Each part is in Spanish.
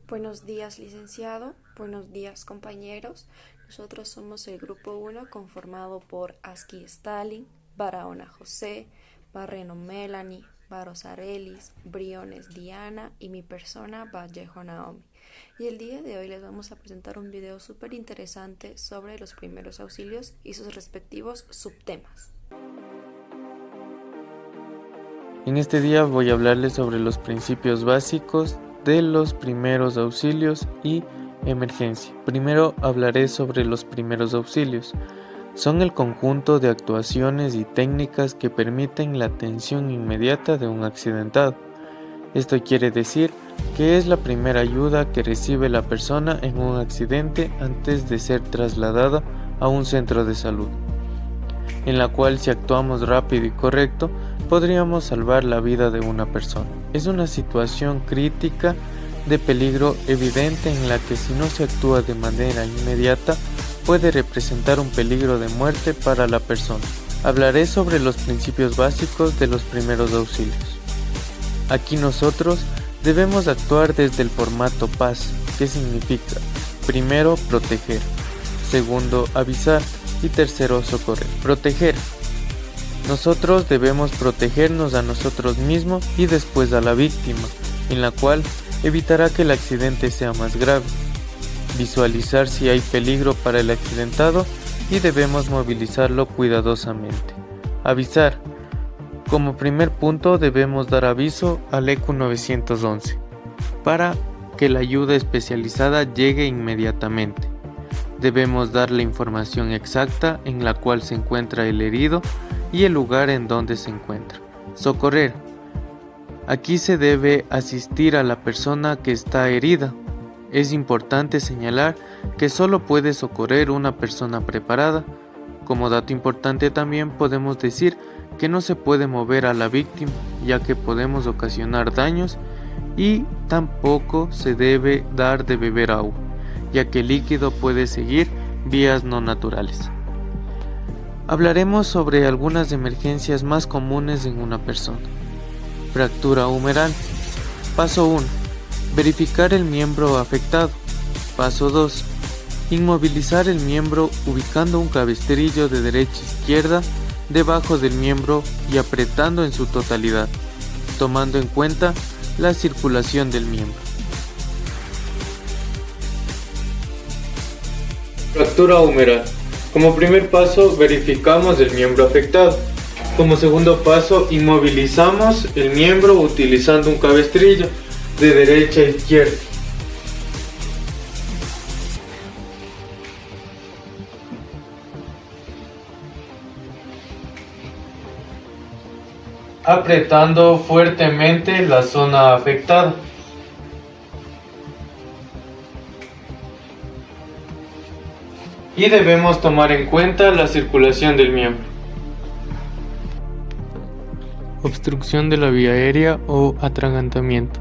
Buenos días, licenciado. Buenos días, compañeros. Nosotros somos el grupo 1 conformado por Aski Stalin, Barahona José, Barreno Melanie, Baros Arelis, Briones Diana y mi persona Vallejo Naomi. Y el día de hoy les vamos a presentar un video súper interesante sobre los primeros auxilios y sus respectivos subtemas. En este día voy a hablarles sobre los principios básicos de los primeros auxilios y emergencia. Primero hablaré sobre los primeros auxilios. Son el conjunto de actuaciones y técnicas que permiten la atención inmediata de un accidentado. Esto quiere decir que es la primera ayuda que recibe la persona en un accidente antes de ser trasladada a un centro de salud, en la cual si actuamos rápido y correcto, podríamos salvar la vida de una persona. Es una situación crítica de peligro evidente en la que si no se actúa de manera inmediata, puede representar un peligro de muerte para la persona. Hablaré sobre los principios básicos de los primeros auxilios. Aquí nosotros debemos actuar desde el formato PAS, que significa primero proteger, segundo avisar y tercero socorrer. Proteger. Nosotros debemos protegernos a nosotros mismos y después a la víctima, en la cual evitará que el accidente sea más grave. Visualizar si hay peligro para el accidentado y debemos movilizarlo cuidadosamente. Avisar. Como primer punto debemos dar aviso al ECU 911 para que la ayuda especializada llegue inmediatamente. Debemos dar la información exacta en la cual se encuentra el herido y el lugar en donde se encuentra. Socorrer. Aquí se debe asistir a la persona que está herida. Es importante señalar que solo puede socorrer una persona preparada. Como dato importante también podemos decir que no se puede mover a la víctima, ya que podemos ocasionar daños, y tampoco se debe dar de beber agua, ya que el líquido puede seguir vías no naturales. Hablaremos sobre algunas emergencias más comunes en una persona. Fractura humeral. Paso 1. Verificar el miembro afectado. Paso 2. Inmovilizar el miembro ubicando un cabestrillo de derecha a izquierda debajo del miembro y apretando en su totalidad, tomando en cuenta la circulación del miembro. Fractura humeral. Como primer paso, verificamos el miembro afectado. Como segundo paso, inmovilizamos el miembro utilizando un cabestrillo de derecha a izquierda. Apretando fuertemente la zona afectada. Y debemos tomar en cuenta la circulación del miembro. Obstrucción de la vía aérea o atragantamiento.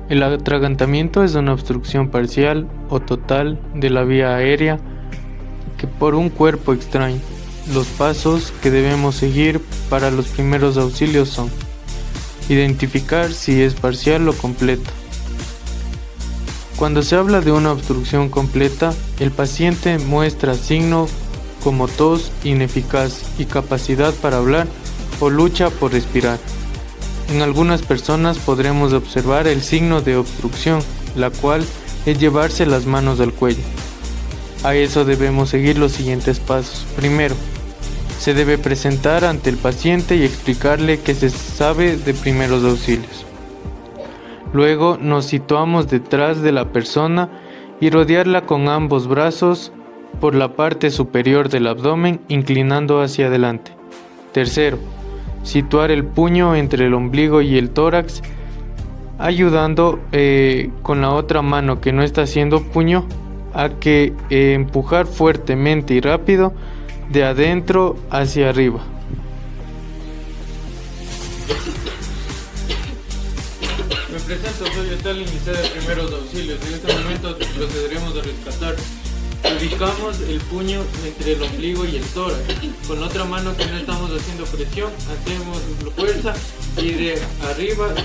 El atragantamiento es una obstrucción parcial o total de la vía aérea que por un cuerpo extraño. Los pasos que debemos seguir para los primeros auxilios son: identificar si es parcial o completa. Cuando se habla de una obstrucción completa, el paciente muestra signos como tos, ineficaz, incapacidad para hablar o lucha por respirar. En algunas personas podremos observar el signo de obstrucción, la cual es llevarse las manos al cuello. A eso debemos seguir los siguientes pasos. Primero, se debe presentar ante el paciente y explicarle que se sabe de primeros auxilios. Luego nos situamos detrás de la persona y rodearla con ambos brazos por la parte superior del abdomen, inclinando hacia adelante. Tercero, situar el puño entre el ombligo y el tórax, ayudando con la otra mano que no está haciendo puño a que empujar fuertemente y rápido de adentro hacia arriba. Me presento, soy Stalin y sé de primeros auxilios. En este momento procederemos a rescatar. Ubicamos el puño entre el ombligo y el tórax. Con la otra mano que no estamos haciendo presión, hacemos fuerza y de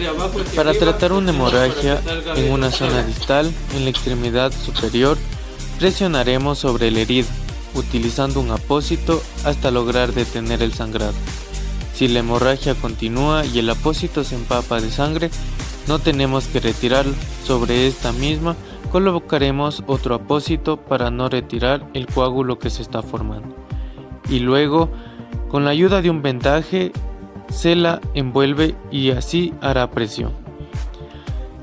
abajo hacia Para arriba, tratar una hemorragia para que salga en una de zona distal, en la extremidad superior, presionaremos sobre la herida, utilizando un apósito hasta lograr detener el sangrado. Si la hemorragia continúa y el apósito se empapa de sangre, no tenemos que retirarlo. Sobre esta misma colocaremos otro apósito para no retirar el coágulo que se está formando. Y luego, con la ayuda de un vendaje, se la envuelve y así hará presión.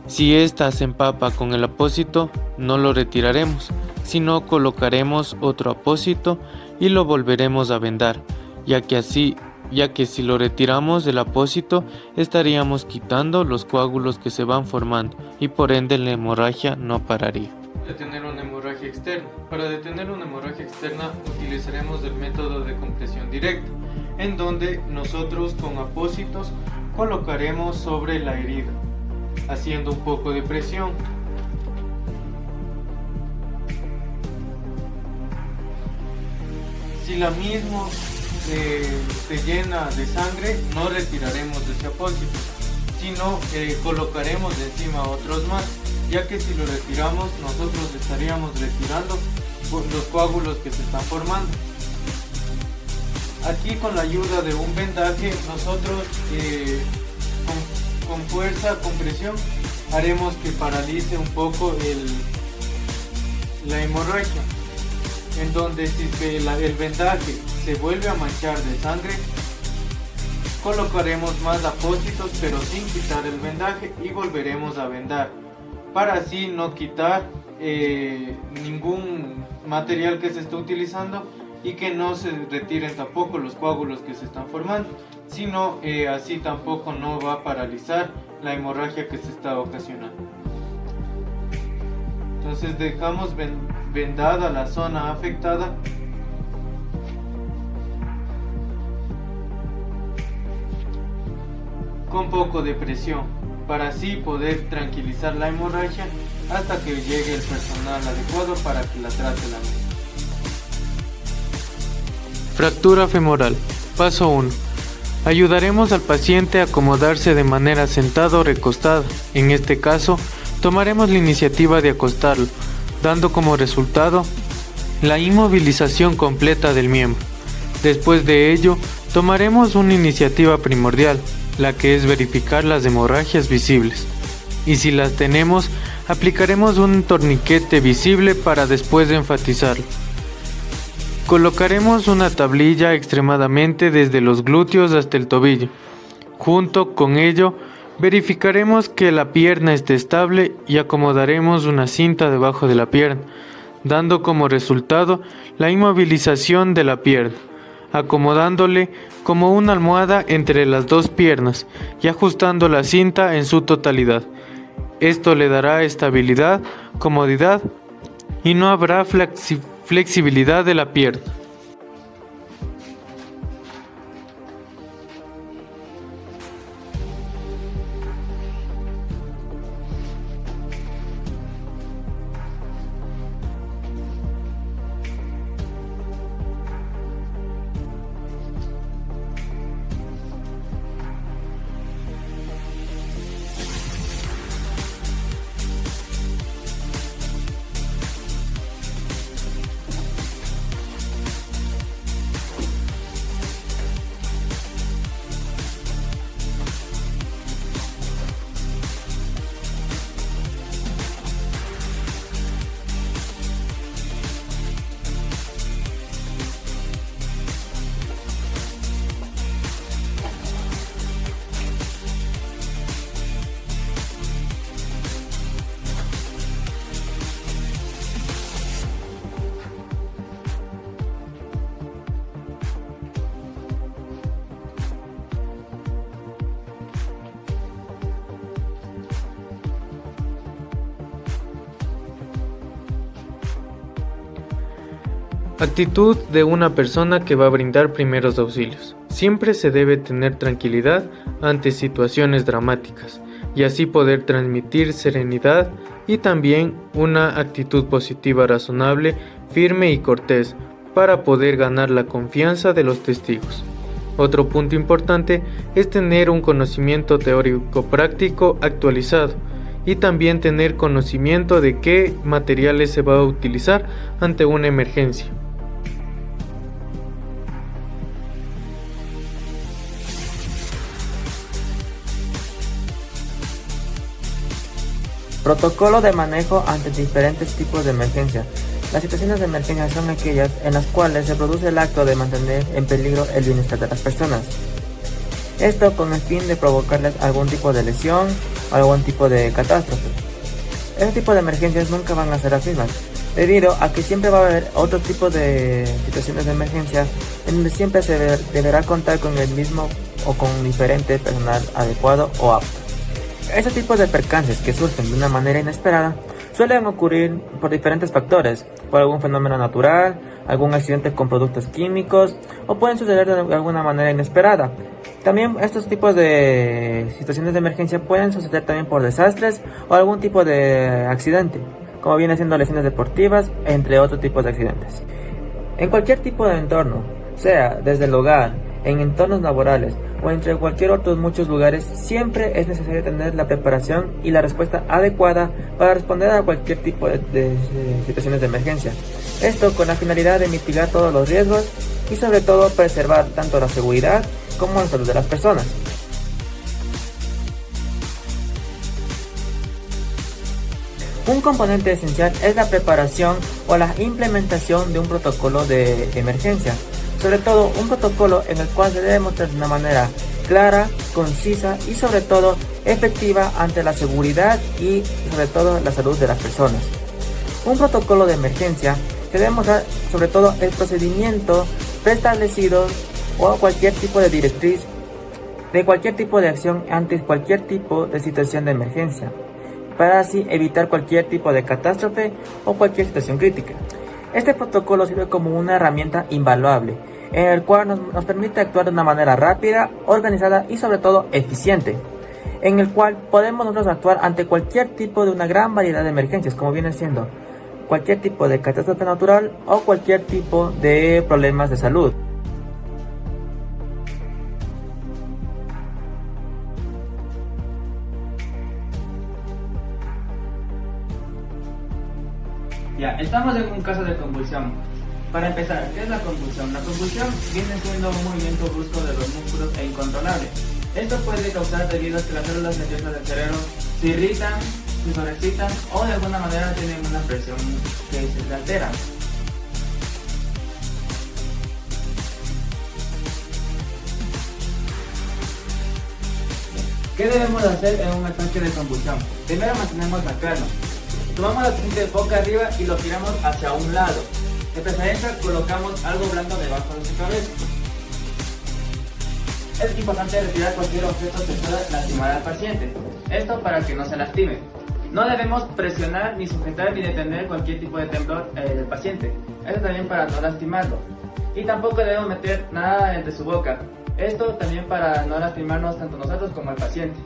Si ésta se empapa con el apósito, no lo retiraremos, sino colocaremos otro apósito y lo volveremos a vendar, ya que si lo retiramos del apósito, estaríamos quitando los coágulos que se van formando y por ende la hemorragia no pararía. Detener una hemorragia externa. Para detener una hemorragia externa utilizaremos el método de compresión directa, en donde nosotros con apósitos colocaremos sobre la herida, haciendo un poco de presión. Si la misma se llena de sangre, no retiraremos ese apósito, sino colocaremos encima otros más, ya que si lo retiramos, nosotros estaríamos retirando los coágulos que se están formando. Aquí, con la ayuda de un vendaje, nosotros con fuerza, con presión, haremos que paralice un poco la hemorragia, en donde si el vendaje se vuelve a manchar de sangre, colocaremos más apósitos pero sin quitar el vendaje y volveremos a vendar, para así no quitar ningún material que se está utilizando y que no se retiren tampoco los coágulos que se están formando, sino así tampoco no va a paralizar la hemorragia que se está ocasionando. Entonces dejamos vendada la zona afectada con poco de presión, para así poder tranquilizar la hemorragia hasta que llegue el personal adecuado para que la trate la misma. Fractura femoral. Paso 1. Ayudaremos al paciente a acomodarse de manera sentada o recostada. En este caso, tomaremos la iniciativa de acostarlo, dando como resultado la inmovilización completa del miembro. Después de ello, tomaremos una iniciativa primordial, la que es verificar las hemorragias visibles. Y si las tenemos, aplicaremos un torniquete visible para después enfatizarlo. Colocaremos una tablilla extremadamente desde los glúteos hasta el tobillo. Junto con ello, verificaremos que la pierna esté estable y acomodaremos una cinta debajo de la pierna, dando como resultado la inmovilización de la pierna, acomodándole como una almohada entre las dos piernas y ajustando la cinta en su totalidad. Esto le dará estabilidad, comodidad y no habrá flexibilidad de la pierna. Actitud de una persona que va a brindar primeros auxilios. Siempre se debe tener tranquilidad ante situaciones dramáticas y así poder transmitir serenidad y también una actitud positiva razonable, firme y cortés para poder ganar la confianza de los testigos. Otro punto importante es tener un conocimiento teórico práctico actualizado y también tener conocimiento de qué materiales se va a utilizar ante una emergencia. Protocolo de manejo ante diferentes tipos de emergencia. Las situaciones de emergencia son aquellas en las cuales se produce el acto de mantener en peligro el bienestar de las personas. Esto con el fin de provocarles algún tipo de lesión o algún tipo de catástrofe. Este tipo de emergencias nunca van a ser las mismas, debido a que siempre va a haber otro tipo de situaciones de emergencia en donde siempre se deberá contar con el mismo o con diferente personal adecuado o apto. Estos tipos de percances que surgen de una manera inesperada suelen ocurrir por diferentes factores, por algún fenómeno natural, algún accidente con productos químicos o pueden suceder de alguna manera inesperada. También estos tipos de situaciones de emergencia pueden suceder también por desastres o algún tipo de accidente, como viene siendo lesiones deportivas, entre otros tipos de accidentes. En cualquier tipo de entorno, sea desde el hogar, en entornos laborales o entre cualquier otros muchos lugares, siempre es necesario tener la preparación y la respuesta adecuada para responder a cualquier tipo de situaciones de emergencia. Esto con la finalidad de mitigar todos los riesgos y sobre todo preservar tanto la seguridad como la salud de las personas. Un componente esencial es la preparación o la implementación de un protocolo de emergencia. Sobre todo un protocolo en el cual se debe mostrar de una manera clara, concisa y sobre todo efectiva ante la seguridad y sobre todo la salud de las personas. Un protocolo de emergencia se debe mostrar sobre todo el procedimiento preestablecido o cualquier tipo de directriz de cualquier tipo de acción ante cualquier tipo de situación de emergencia, para así evitar cualquier tipo de catástrofe o cualquier situación crítica. Este protocolo sirve como una herramienta invaluable, en el cual nos permite actuar de una manera rápida, organizada y sobre todo eficiente, en el cual podemos nosotros actuar ante cualquier tipo de una gran variedad de emergencias, como viene siendo cualquier tipo de catástrofe natural o cualquier tipo de problemas de salud. Ya, estamos en un caso de convulsión. Para empezar, ¿qué es la convulsión? La convulsión viene siendo un movimiento brusco de los músculos e incontrolable. Esto puede causar debido a que las células nerviosas del cerebro se irritan, se sobreexcitan o de alguna manera tienen una presión que se altera. ¿Qué debemos hacer en un ataque de convulsión? Primero mantenemos la calma. Tomamos la paciente boca arriba y lo giramos hacia un lado. De preferencia colocamos algo blando debajo de su cabeza. Es importante retirar cualquier objeto que pueda lastimar al paciente. Esto para que no se lastime. No debemos presionar, ni sujetar, ni detener cualquier tipo de temblor del paciente. Esto también para no lastimarlo. Y tampoco debemos meter nada entre su boca. Esto también para no lastimarnos tanto nosotros como el paciente.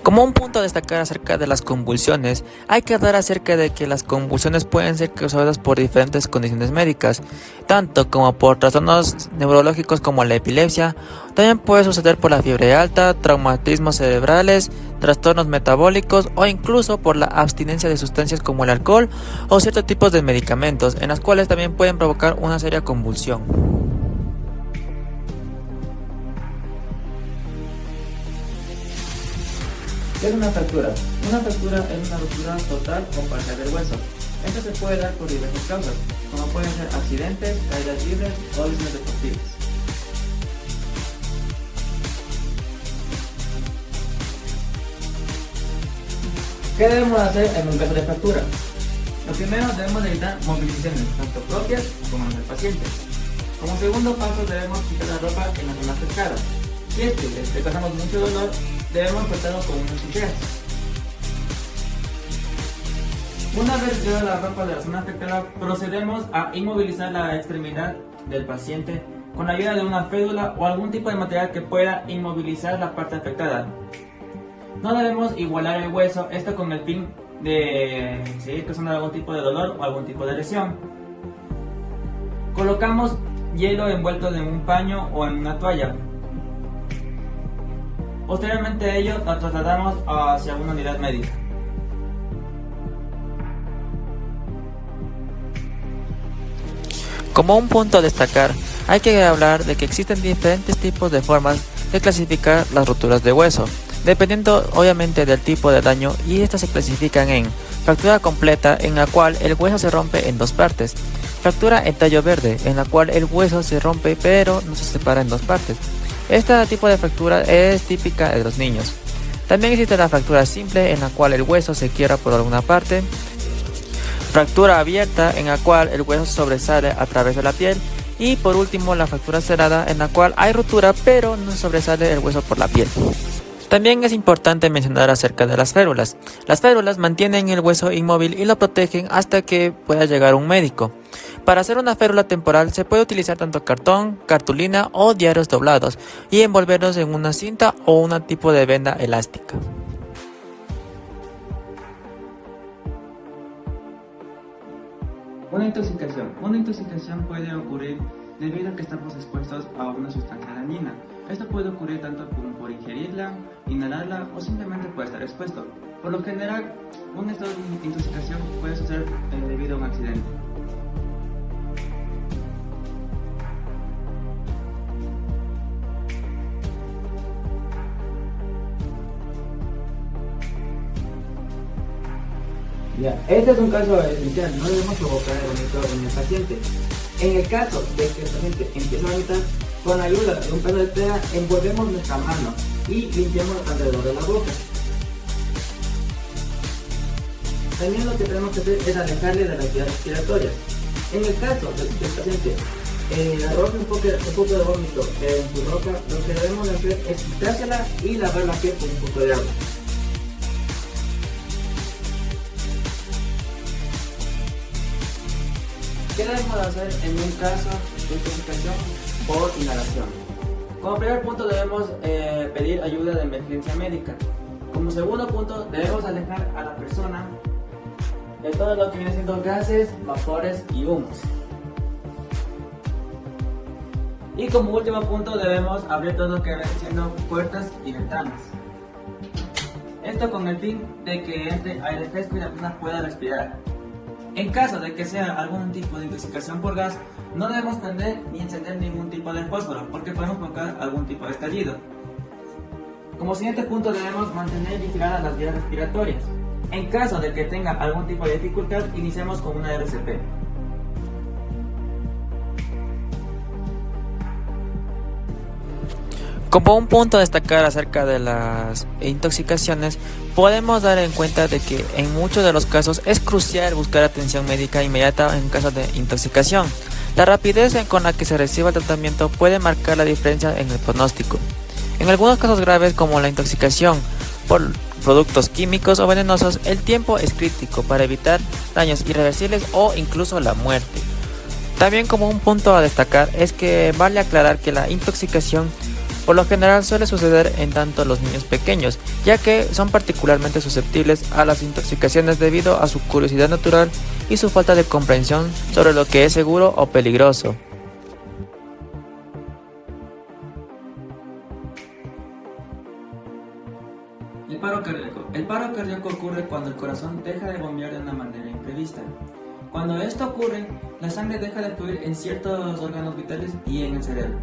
Como un punto a destacar acerca de las convulsiones, hay que hablar acerca de que las convulsiones pueden ser causadas por diferentes condiciones médicas, tanto como por trastornos neurológicos como la epilepsia. También puede suceder por la fiebre alta, traumatismos cerebrales, trastornos metabólicos o incluso por la abstinencia de sustancias como el alcohol o ciertos tipos de medicamentos, en las cuales también pueden provocar una seria convulsión. ¿Qué es una fractura? Una fractura es una ruptura total o parcial del hueso. Esto se puede dar por diversas causas, como pueden ser accidentes, caídas libres o lesiones deportivas. ¿Qué debemos hacer en un caso de fractura? Lo primero, debemos evitar movilizaciones, tanto propias como las del paciente. Como segundo paso, debemos quitar la ropa en la zona afectada. Si es que le causamos mucho dolor, debemos cortarlo con unas tijeras. Una vez quitada la ropa de la zona afectada, procedemos a inmovilizar la extremidad del paciente con la ayuda de una fédula o algún tipo de material que pueda inmovilizar la parte afectada. No debemos igualar el hueso, esto con el fin de seguir causando algún tipo de dolor o algún tipo de lesión. Colocamos hielo envuelto en un paño o en una toalla. Posteriormente a ello, nos trasladamos hacia una unidad médica. Como un punto a destacar, hay que hablar de que existen diferentes tipos de formas de clasificar las roturas de hueso, dependiendo obviamente del tipo de daño, y estas se clasifican en fractura completa, en la cual el hueso se rompe en dos partes; fractura en tallo verde, en la cual el hueso se rompe pero no se separa en dos partes. Este tipo de fractura es típica de los niños. También existe la fractura simple, en la cual el hueso se quiebra por alguna parte; fractura abierta, en la cual el hueso sobresale a través de la piel; y por último la fractura cerrada, en la cual hay rotura pero no sobresale el hueso por la piel. También es importante mencionar acerca de las férulas. Las férulas mantienen el hueso inmóvil y lo protegen hasta que pueda llegar un médico. Para hacer una férula temporal se puede utilizar tanto cartón, cartulina o diarios doblados y envolverlos en una cinta o un tipo de venda elástica. Una intoxicación puede ocurrir debido a que estamos expuestos a una sustancia dañina. Esto puede ocurrir tanto como por ingerirla, inhalarla o simplemente por estar expuesto. Por lo general, un estado de intoxicación puede suceder debido a un accidente. Este es un caso esencial, no debemos provocar el vómito en el paciente. En el caso de que el paciente empiece a vomitar, con ayuda de un pedazo de tela envolvemos nuestra mano y limpiamos alrededor de la boca. También lo que tenemos que hacer es alejarle de las vías respiratorias. En el caso de que el paciente arroje un poco de vómito en su ropa, lo que debemos hacer es quitársela y lavar la piel con un poco de agua. ¿Qué debemos hacer en un caso de intoxicación por inhalación? Como primer punto debemos pedir ayuda de emergencia médica. Como segundo punto debemos alejar a la persona de todo lo que viene siendo gases, vapores y humos. Y como último punto debemos abrir todo lo que viene siendo puertas y ventanas. Esto con el fin de que entre aire fresco y la persona pueda respirar. En caso de que sea algún tipo de intoxicación por gas, no debemos prender ni encender ningún tipo de fósforo, porque podemos provocar algún tipo de estallido. Como siguiente punto debemos mantener vigiladas las vías respiratorias. En caso de que tenga algún tipo de dificultad, iniciemos con una RCP. Como un punto a destacar acerca de las intoxicaciones, podemos dar en cuenta de que en muchos de los casos es crucial buscar atención médica inmediata en caso de intoxicación. La rapidez con la que se reciba el tratamiento puede marcar la diferencia en el pronóstico. En algunos casos graves como la intoxicación por productos químicos o venenosos, el tiempo es crítico para evitar daños irreversibles o incluso la muerte. También como un punto a destacar es que vale aclarar que la intoxicación por lo general suele suceder en tanto los niños pequeños, ya que son particularmente susceptibles a las intoxicaciones debido a su curiosidad natural y su falta de comprensión sobre lo que es seguro o peligroso. El paro cardíaco. El paro cardíaco ocurre cuando el corazón deja de bombear de una manera imprevista. Cuando esto ocurre, la sangre deja de fluir en ciertos órganos vitales y en el cerebro.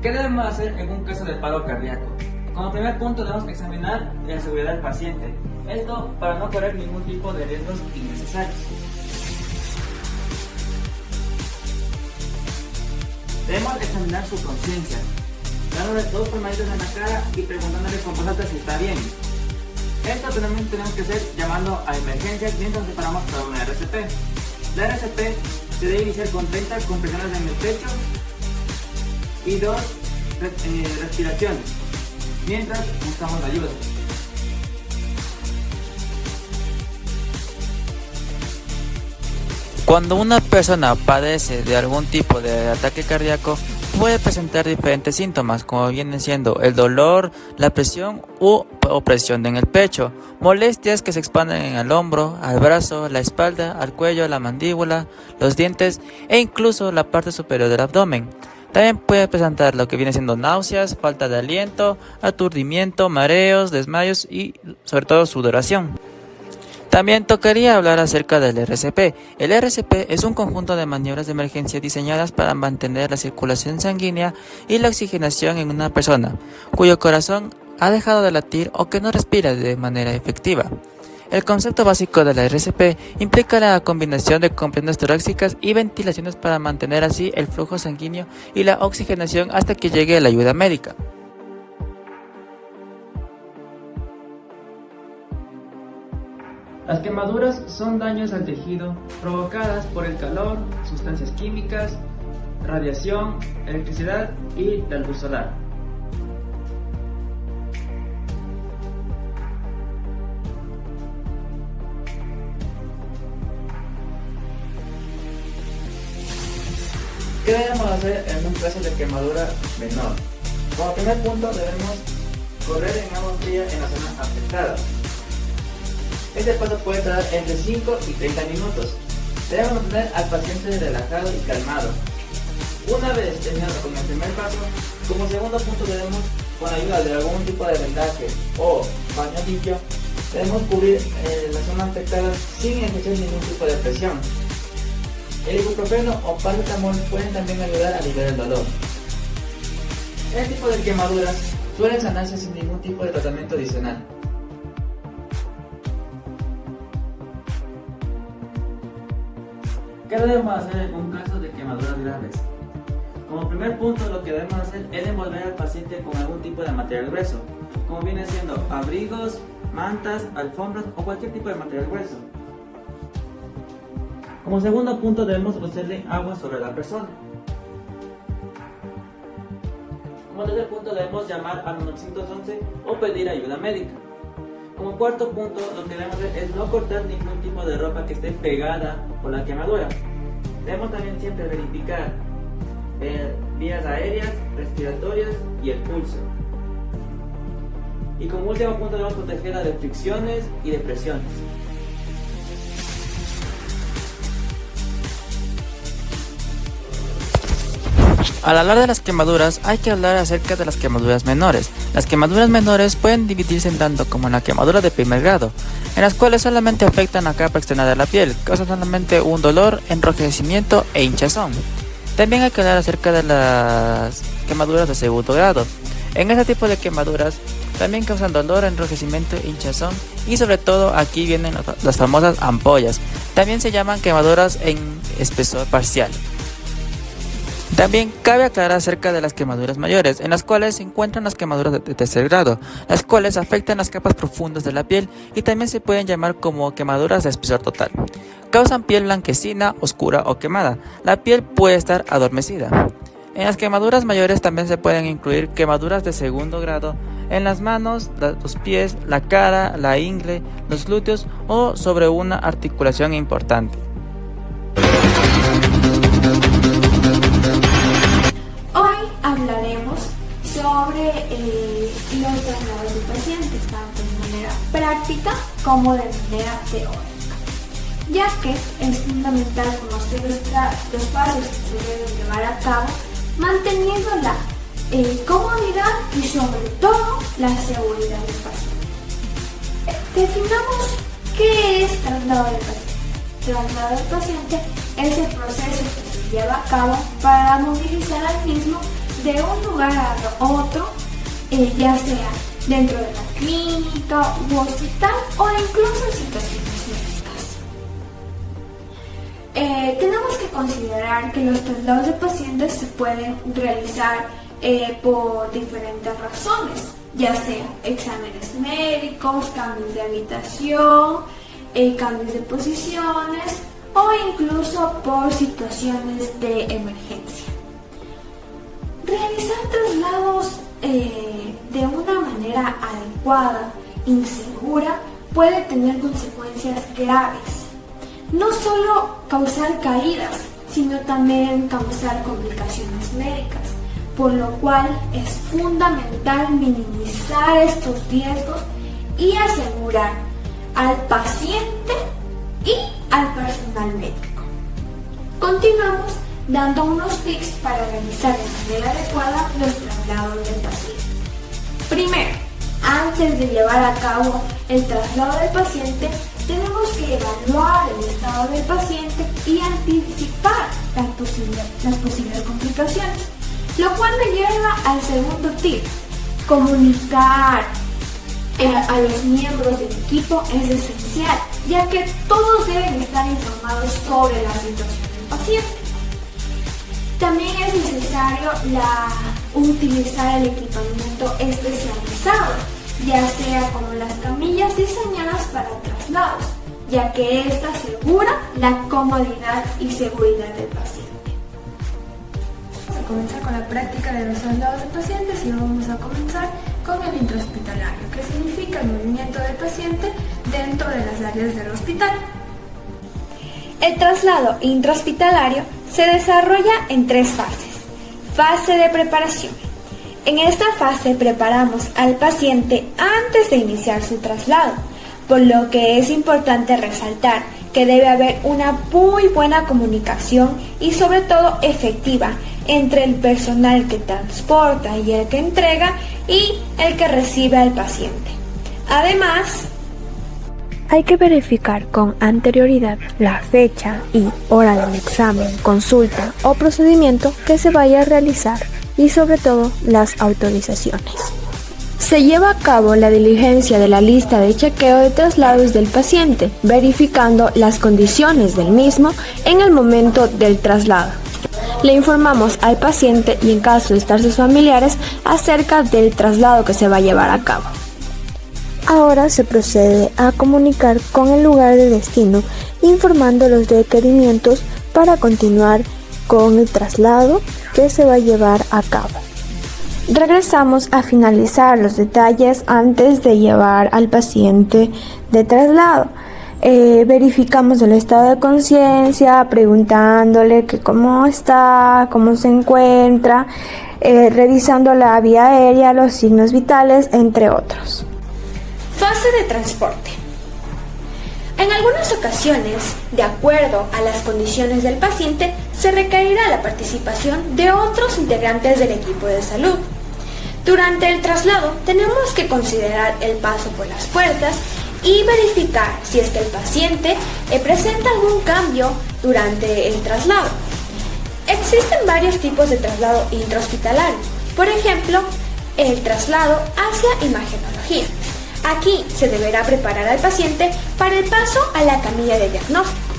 ¿Qué debemos hacer en un caso de paro cardíaco? Como primer punto debemos examinar la seguridad del paciente. Esto para no correr ningún tipo de riesgos innecesarios. Debemos examinar su conciencia, dándole 2 palmaditas en la cara y preguntándole con voz alta si está bien. Esto también tenemos que hacer llamando a emergencias mientras preparamos para una RCP. La RCP se debe iniciar con 30 compresiones en el pecho y 2 respiraciones, mientras buscamos ayuda. Cuando una persona padece de algún tipo de ataque cardíaco, puede presentar diferentes síntomas, como vienen siendo el dolor, la presión u opresión en el pecho, molestias que se expanden al hombro, al brazo, la espalda, al cuello, la mandíbula, los dientes e incluso la parte superior del abdomen. También puede presentar lo que viene siendo náuseas, falta de aliento, aturdimiento, mareos, desmayos y sobre todo sudoración. También tocaría hablar acerca del RCP. El RCP es un conjunto de maniobras de emergencia diseñadas para mantener la circulación sanguínea y la oxigenación en una persona cuyo corazón ha dejado de latir o que no respira de manera efectiva. El concepto básico de la RCP implica la combinación de compresiones torácicas y ventilaciones para mantener así el flujo sanguíneo y la oxigenación hasta que llegue la ayuda médica. Las quemaduras son daños al tejido provocadas por el calor, sustancias químicas, radiación, electricidad y la luz solar. ¿Qué debemos hacer en un caso de quemadura menor? Como primer punto debemos correr en agua fría en la zona afectada. Este paso puede tardar entre 5 y 30 minutos. Debemos mantener al paciente relajado y calmado. Una vez terminado con el primer paso, como segundo punto debemos, con ayuda de algún tipo de vendaje o baño limpio, debemos cubrir la zona afectada sin ejercer ningún tipo de presión. El ibuprofeno o paracetamol pueden también ayudar a aliviar el dolor. Este tipo de quemaduras suelen sanarse sin ningún tipo de tratamiento adicional. ¿Qué debemos hacer en un caso de quemaduras graves? Como primer punto, lo que debemos hacer es envolver al paciente con algún tipo de material grueso, como viene siendo abrigos, mantas, alfombras o cualquier tipo de material grueso. Como segundo punto, debemos hacerle agua sobre la persona. Como tercer punto, debemos llamar al 911 o pedir ayuda médica. Como cuarto punto, lo que debemos hacer es no cortar ningún tipo de ropa que esté pegada por la quemadura. Debemos también siempre verificar vías aéreas, respiratorias y el pulso. Y como último punto, debemos protegerla de fricciones y de presiones. Al hablar de las quemaduras, hay que hablar acerca de las quemaduras menores. Las quemaduras menores pueden dividirse en tanto como la quemadura de primer grado, en las cuales solamente afectan la capa externa de la piel, causan solamente un dolor, enrojecimiento e hinchazón. También hay que hablar acerca de las quemaduras de segundo grado. En este tipo de quemaduras también causan dolor, enrojecimiento, hinchazón y sobre todo aquí vienen las famosas ampollas. También se llaman quemaduras en espesor parcial. También cabe aclarar acerca de las quemaduras mayores, en las cuales se encuentran las quemaduras de tercer grado, las cuales afectan las capas profundas de la piel y también se pueden llamar como quemaduras de espesor total. Causan piel blanquecina, oscura o quemada. La piel puede estar adormecida. En las quemaduras mayores también se pueden incluir quemaduras de segundo grado en las manos, los pies, la cara, la ingle, los glúteos o sobre una articulación importante. Hoy hablaremos sobre los traslados de pacientes, tanto de manera práctica como de manera teórica, ya que es fundamental conocer los pasos que se deben llevar a cabo, manteniendo la comodidad y sobre todo la seguridad del paciente. Definamos qué es traslado del paciente. Traslado del paciente es el proceso que se lleva a cabo para movilizar al mismo de un lugar a otro, ya sea dentro de la clínica u hospital o incluso en situaciones médicas. Tenemos que considerar que los traslados de pacientes se pueden realizar por diferentes razones, ya sea exámenes médicos, cambios de habitación, cambios de posiciones o incluso por situaciones de emergencia. Realizar traslados de una manera adecuada, insegura, puede tener consecuencias graves. No solo causar caídas, sino también causar complicaciones médicas, por lo cual es fundamental minimizar estos riesgos y asegurar al paciente y al personal médico. Continuamos dando unos tips para realizar de manera adecuada los traslados del paciente. Primero, antes de llevar a cabo el traslado del paciente, tenemos que evaluar el estado del paciente y anticipar las posibles complicaciones, lo cual me lleva al segundo tip. Comunicar a los miembros del equipo es esencial, ya que todos deben estar informados sobre la situación del paciente. También es necesario utilizar el equipamiento especializado, ya sea como las camillas diseñadas para traslados, ya que esta asegura la comodidad y seguridad del paciente. Vamos a comenzar con la práctica de los traslados de pacientes y vamos a comenzar con el intrahospitalario, que significa el movimiento del paciente dentro de las áreas del hospital. El traslado intrahospitalario se desarrolla en 3 fases. Fase de preparación. En esta fase preparamos al paciente antes de iniciar su traslado, por lo que es importante resaltar que debe haber una muy buena comunicación y sobre todo efectiva entre el personal que transporta y el que entrega y el que recibe al paciente. Además, hay que verificar con anterioridad la fecha y hora del examen, consulta o procedimiento que se vaya a realizar y sobre todo las autorizaciones. Se lleva a cabo la diligencia de la lista de chequeo de traslados del paciente, verificando las condiciones del mismo en el momento del traslado. Le informamos al paciente y en caso de estar sus familiares acerca del traslado que se va a llevar a cabo. Ahora se procede a comunicar con el lugar de destino, informando los requerimientos para continuar con el traslado que se va a llevar a cabo. Regresamos a finalizar los detalles antes de llevar al paciente de traslado. Verificamos el estado de conciencia, preguntándole que cómo está, cómo se encuentra, revisando la vía aérea, los signos vitales, entre otros. Fase de transporte. En algunas ocasiones, de acuerdo a las condiciones del paciente, se requerirá la participación de otros integrantes del equipo de salud. Durante el traslado tenemos que considerar el paso por las puertas y verificar si es que el paciente presenta algún cambio durante el traslado. Existen varios tipos de traslado intrahospitalario, por ejemplo, el traslado hacia imagenología. Aquí se deberá preparar al paciente para el paso a la camilla de diagnóstico.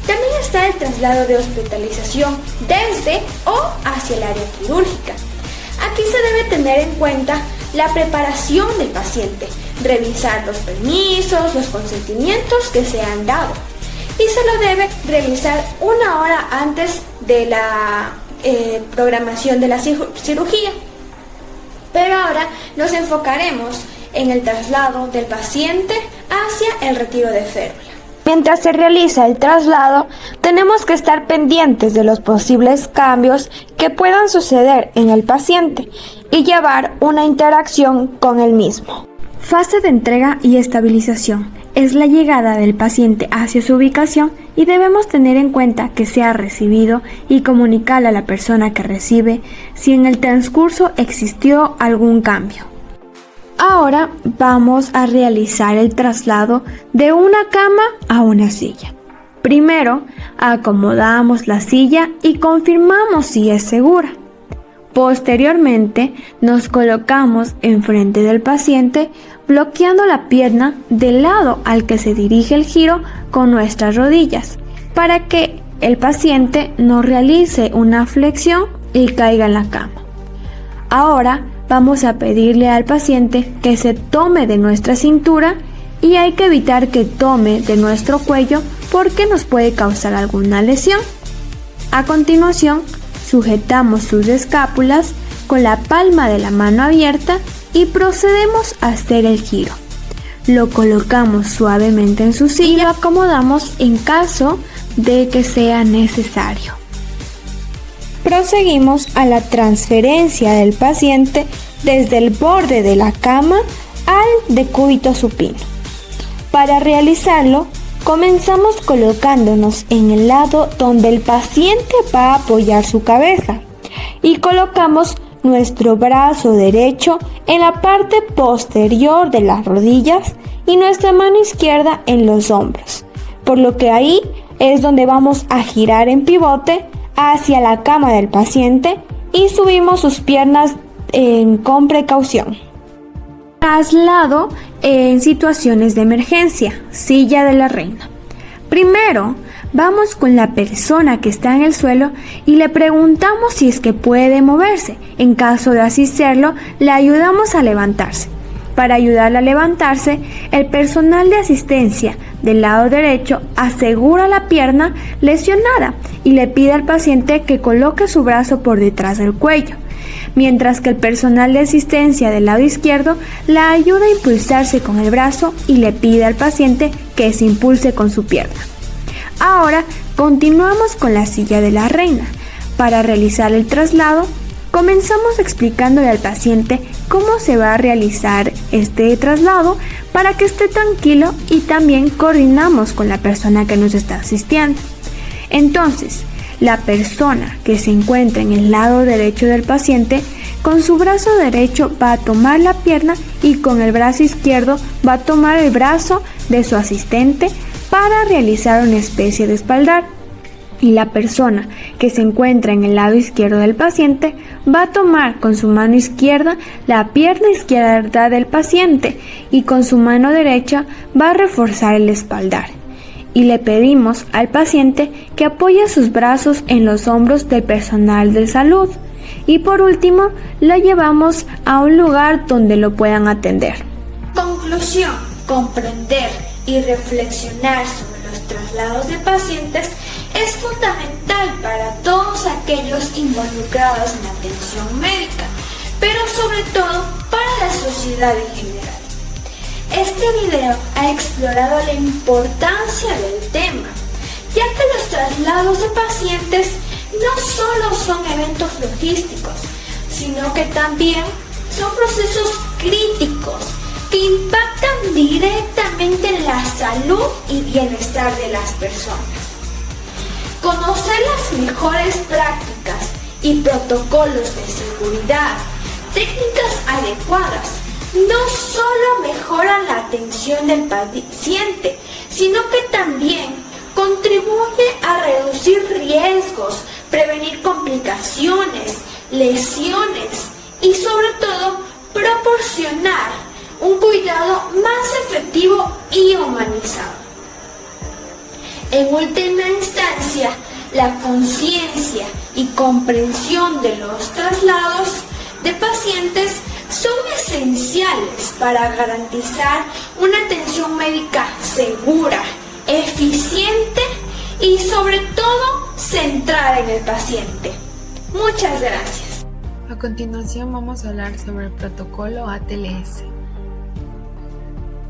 También está el traslado de hospitalización desde o hacia el área quirúrgica. Aquí se debe tener en cuenta la preparación del paciente, revisar los permisos, los consentimientos que se han dado y se lo debe realizar 1 hora antes de la programación de la cirugía. Pero ahora nos enfocaremos en el traslado del paciente hacia el retiro de férula. Mientras se realiza el traslado, tenemos que estar pendientes de los posibles cambios que puedan suceder en el paciente y llevar una interacción con el mismo. Fase de entrega y estabilización. Es la llegada del paciente hacia su ubicación y debemos tener en cuenta que sea recibido y comunicarle a la persona que recibe si en el transcurso existió algún cambio. Ahora vamos a realizar el traslado de una cama a una silla. Primero, acomodamos la silla y confirmamos si es segura. Posteriormente, nos colocamos enfrente del paciente, bloqueando la pierna del lado al que se dirige el giro con nuestras rodillas, para que el paciente no realice una flexión y caiga en la cama. Ahora, vamos a pedirle al paciente que se tome de nuestra cintura y hay que evitar que tome de nuestro cuello porque nos puede causar alguna lesión. A continuación, sujetamos sus escápulas con la palma de la mano abierta y procedemos a hacer el giro. Lo colocamos suavemente en su silla y lo acomodamos en caso de que sea necesario. proseguimos a la transferencia del paciente desde el borde de la cama al decúbito supino. Para realizarlo, comenzamos colocándonos en el lado donde el paciente va a apoyar su cabeza y colocamos nuestro brazo derecho en la parte posterior de las rodillas y nuestra mano izquierda en los hombros, por lo que ahí es donde vamos a girar en pivote hacia la cama del paciente y subimos sus piernas con precaución. Traslado en situaciones de emergencia, silla de la reina. Primero, vamos con la persona que está en el suelo y le preguntamos si es que puede moverse. En caso de así serlo, le ayudamos a levantarse. Para ayudarle a levantarse, el personal de asistencia del lado derecho asegura la pierna lesionada y le pide al paciente que coloque su brazo por detrás del cuello, mientras que el personal de asistencia del lado izquierdo la ayuda a impulsarse con el brazo y le pide al paciente que se impulse con su pierna. Ahora continuamos con la silla de la reina. Para realizar el traslado, comenzamos explicándole al paciente cómo se va a realizar este traslado para que esté tranquilo y también coordinamos con la persona que nos está asistiendo. Entonces, la persona que se encuentra en el lado derecho del paciente, con su brazo derecho va a tomar la pierna y con el brazo izquierdo va a tomar el brazo de su asistente para realizar una especie de espaldar. Y la persona que se encuentra en el lado izquierdo del paciente va a tomar con su mano izquierda la pierna izquierda del paciente y con su mano derecha va a reforzar el espaldar. Y le pedimos al paciente que apoye sus brazos en los hombros del personal de salud. Y por último, lo llevamos a un lugar donde lo puedan atender. Conclusión: comprender y reflexionar sobre los traslados de pacientes es fundamental para todos aquellos involucrados en la atención médica, pero sobre todo para la sociedad en general. Este video ha explorado la importancia del tema, ya que los traslados de pacientes no solo son eventos logísticos, sino que también son procesos críticos que impactan directamente en la salud y bienestar de las personas. Conocer las mejores prácticas y protocolos de seguridad, técnicas adecuadas, no solo mejoran la atención del paciente, sino que también contribuye a reducir riesgos, prevenir complicaciones, lesiones y sobre todo proporcionar un cuidado más efectivo y humanizado. En última instancia, la conciencia y comprensión de los traslados de pacientes son esenciales para garantizar una atención médica segura, eficiente y sobre todo centrada en el paciente. Muchas gracias. A continuación vamos a hablar sobre el protocolo ATLS.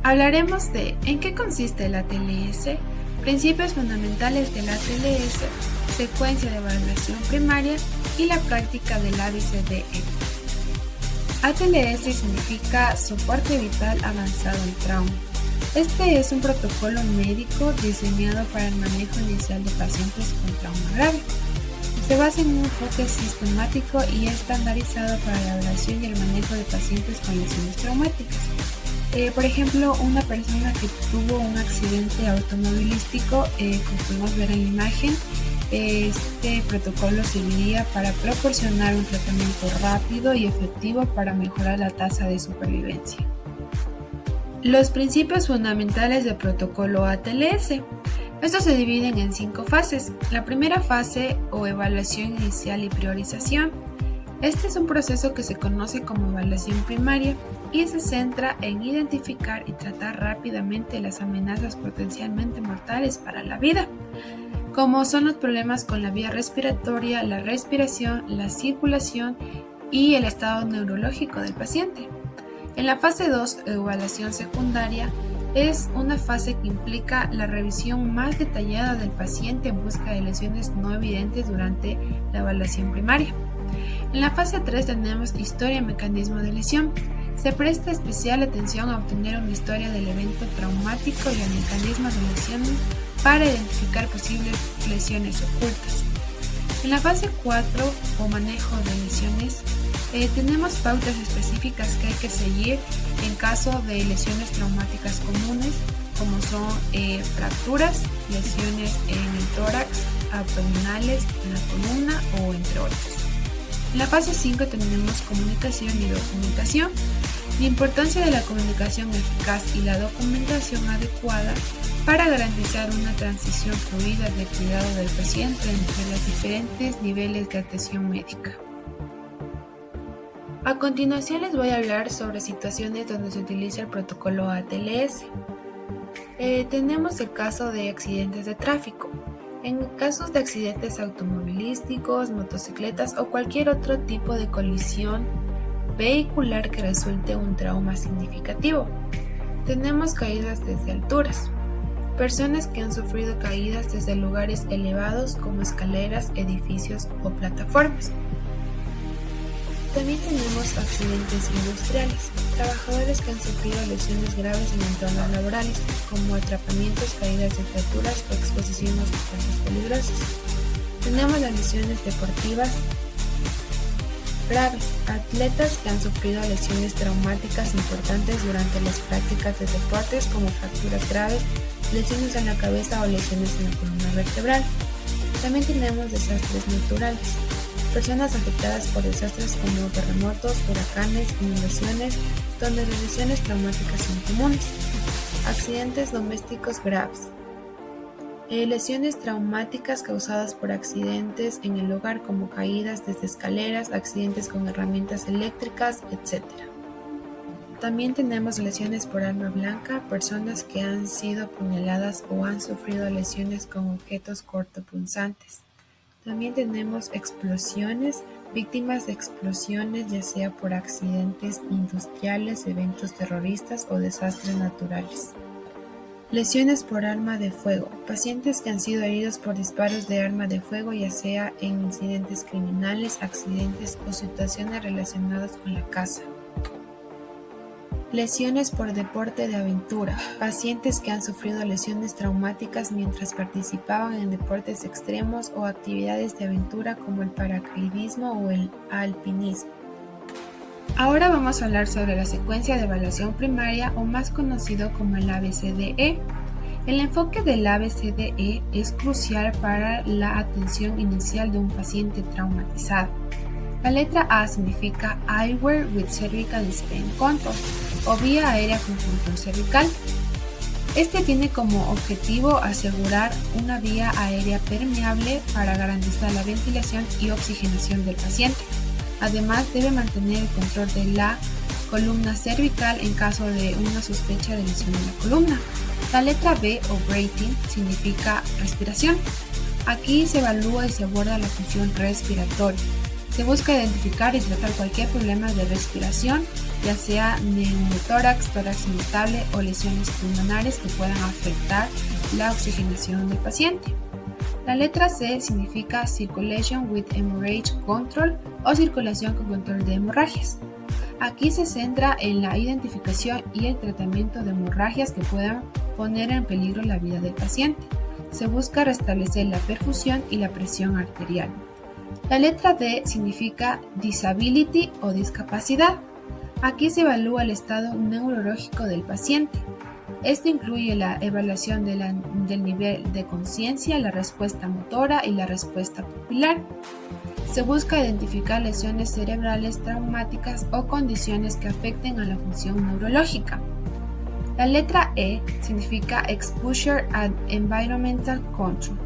Hablaremos de en qué consiste el ATLS, principios fundamentales del ATLS, secuencia de evaluación primaria y la práctica del ABCDE. ATLS significa soporte vital avanzado en trauma. Este es un protocolo médico diseñado para el manejo inicial de pacientes con trauma grave. Se basa en un enfoque sistemático y estandarizado para la evaluación y el manejo de pacientes con lesiones traumáticas. Por ejemplo, una persona que tuvo un accidente automovilístico, como podemos ver en la imagen, este protocolo serviría para proporcionar un tratamiento rápido y efectivo para mejorar la tasa de supervivencia. Los principios fundamentales del protocolo ATLS. Estos se dividen en 5 fases. La primera fase, o evaluación inicial y priorización. Este es un proceso que se conoce como evaluación primaria y se centra en identificar y tratar rápidamente las amenazas potencialmente mortales para la vida, como son los problemas con la vía respiratoria, la respiración, la circulación y el estado neurológico del paciente. En la fase 2, evaluación secundaria, Es una fase que implica la revisión más detallada del paciente en busca de lesiones no evidentes durante la evaluación primaria. En la fase 3 tenemos historia y mecanismo de lesión. Se presta especial atención a obtener una historia del evento traumático y el mecanismo de lesión para identificar posibles lesiones ocultas. En la fase 4 o manejo de lesiones tenemos pautas específicas que hay que seguir en caso de lesiones traumáticas comunes como son fracturas, lesiones en el tórax, abdominales, en la columna o entre otros. En la fase 5 tenemos comunicación y documentación. La importancia de la comunicación eficaz y la documentación adecuada para garantizar una transición fluida de cuidado del paciente entre los diferentes niveles de atención médica. A continuación les voy a hablar sobre situaciones donde se utiliza el protocolo ATLS. Tenemos el caso de accidentes de tráfico. En casos de accidentes automovilísticos, motocicletas o cualquier otro tipo de colisión vehicular que resulte un trauma significativo. Tenemos caídas desde alturas. Personas que han sufrido caídas desde lugares elevados como escaleras, edificios o plataformas. También tenemos accidentes industriales, trabajadores que han sufrido lesiones graves en entornos laborales, como atrapamientos, caídas de alturas o exposición a sustancias peligrosas. Tenemos las lesiones deportivas graves, atletas que han sufrido lesiones traumáticas importantes durante las prácticas de deportes, como fracturas graves, lesiones en la cabeza o lesiones en la columna vertebral. También tenemos desastres naturales. Personas afectadas por desastres como terremotos, huracanes, inundaciones, donde las lesiones traumáticas son comunes. Accidentes domésticos graves. Lesiones traumáticas causadas por accidentes en el hogar como caídas desde escaleras, accidentes con herramientas eléctricas, etc. También tenemos lesiones por arma blanca, personas que han sido apuñaladas o han sufrido lesiones con objetos cortopunzantes. También tenemos explosiones, víctimas de explosiones ya sea por accidentes industriales, eventos terroristas o desastres naturales. Lesiones por arma de fuego, pacientes que han sido heridos por disparos de arma de fuego ya sea en incidentes criminales, accidentes o situaciones relacionadas con la caza. Lesiones por deporte de aventura, pacientes que han sufrido lesiones traumáticas mientras participaban en deportes extremos o actividades de aventura como el paracaidismo o el alpinismo. Ahora vamos a hablar sobre la secuencia de evaluación primaria o más conocido como el ABCDE. El enfoque del ABCDE es crucial para la atención inicial de un paciente traumatizado. La letra A significa Airway with Cervical Spine Control o vía aérea con control cervical. Este tiene como objetivo asegurar una vía aérea permeable para garantizar la ventilación y oxigenación del paciente. Además, debe mantener el control de la columna cervical en caso de una sospecha de lesión en la columna. La letra B o Breathing significa respiración. Aquí se evalúa y se aborda la función respiratoria. Se busca identificar y tratar cualquier problema de respiración, ya sea neumotórax, tórax inestable o lesiones pulmonares que puedan afectar la oxigenación del paciente. La letra C significa Circulation with Hemorrhage Control o circulación con control de hemorragias. Aquí se centra en la identificación y el tratamiento de hemorragias que puedan poner en peligro la vida del paciente. Se busca restablecer la perfusión y la presión arterial. La letra D significa Disability o discapacidad. Aquí se evalúa el estado neurológico del paciente. Esto incluye la evaluación del nivel de conciencia, la respuesta motora y la respuesta pupilar. Se busca identificar lesiones cerebrales traumáticas o condiciones que afecten a la función neurológica. La letra E significa Exposure and Environmental Control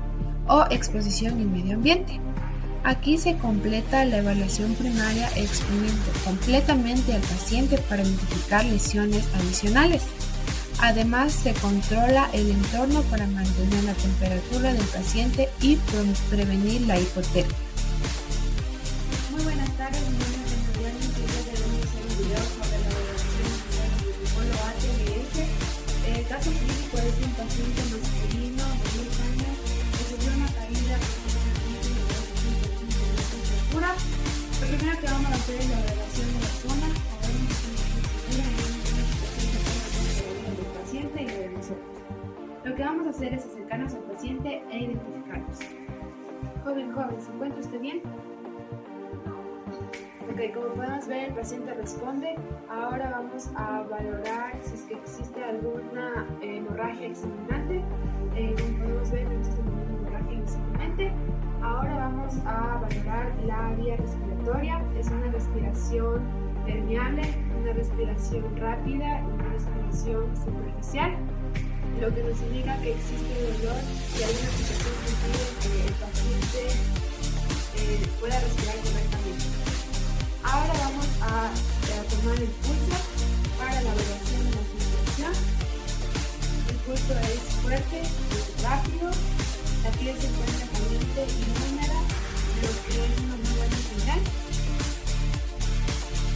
o exposición y medio ambiente. Aquí se completa la evaluación primaria exponiendo completamente al paciente para identificar lesiones adicionales. Además, se controla el entorno para mantener la temperatura del paciente y prevenir la hipotermia. Muy buenas tardes, mi nombre es Mariana y hoy debemos hacer un video sobre la evaluación del protocolo ATLS. paciente masculino de 10 años que sufrió una caída de altura. Lo primero que vamos a hacer es la evaluación de la zona, a ver si del paciente y de nosotros. Lo que vamos a hacer es acercarnos al paciente e identificarnos. Joven, ¿se encuentra usted bien? Ok, como podemos ver, el paciente responde. Ahora vamos a valorar si es que existe alguna hemorragia examinante. Como podemos ver, no existe ninguna hemorragia examinante. Ahora vamos a valorar la vía respiratoria. Es una respiración permeable, una respiración rápida y una respiración superficial, lo que nos indica que existe dolor y hay una situación que impide que el paciente pueda respirar correctamente. Ahora vamos a tomar el pulso para la evaluación de la circulación. El pulso es fuerte, es rápido, la piel se encuentra caliente y húmeda, lo que es una muy buena señal.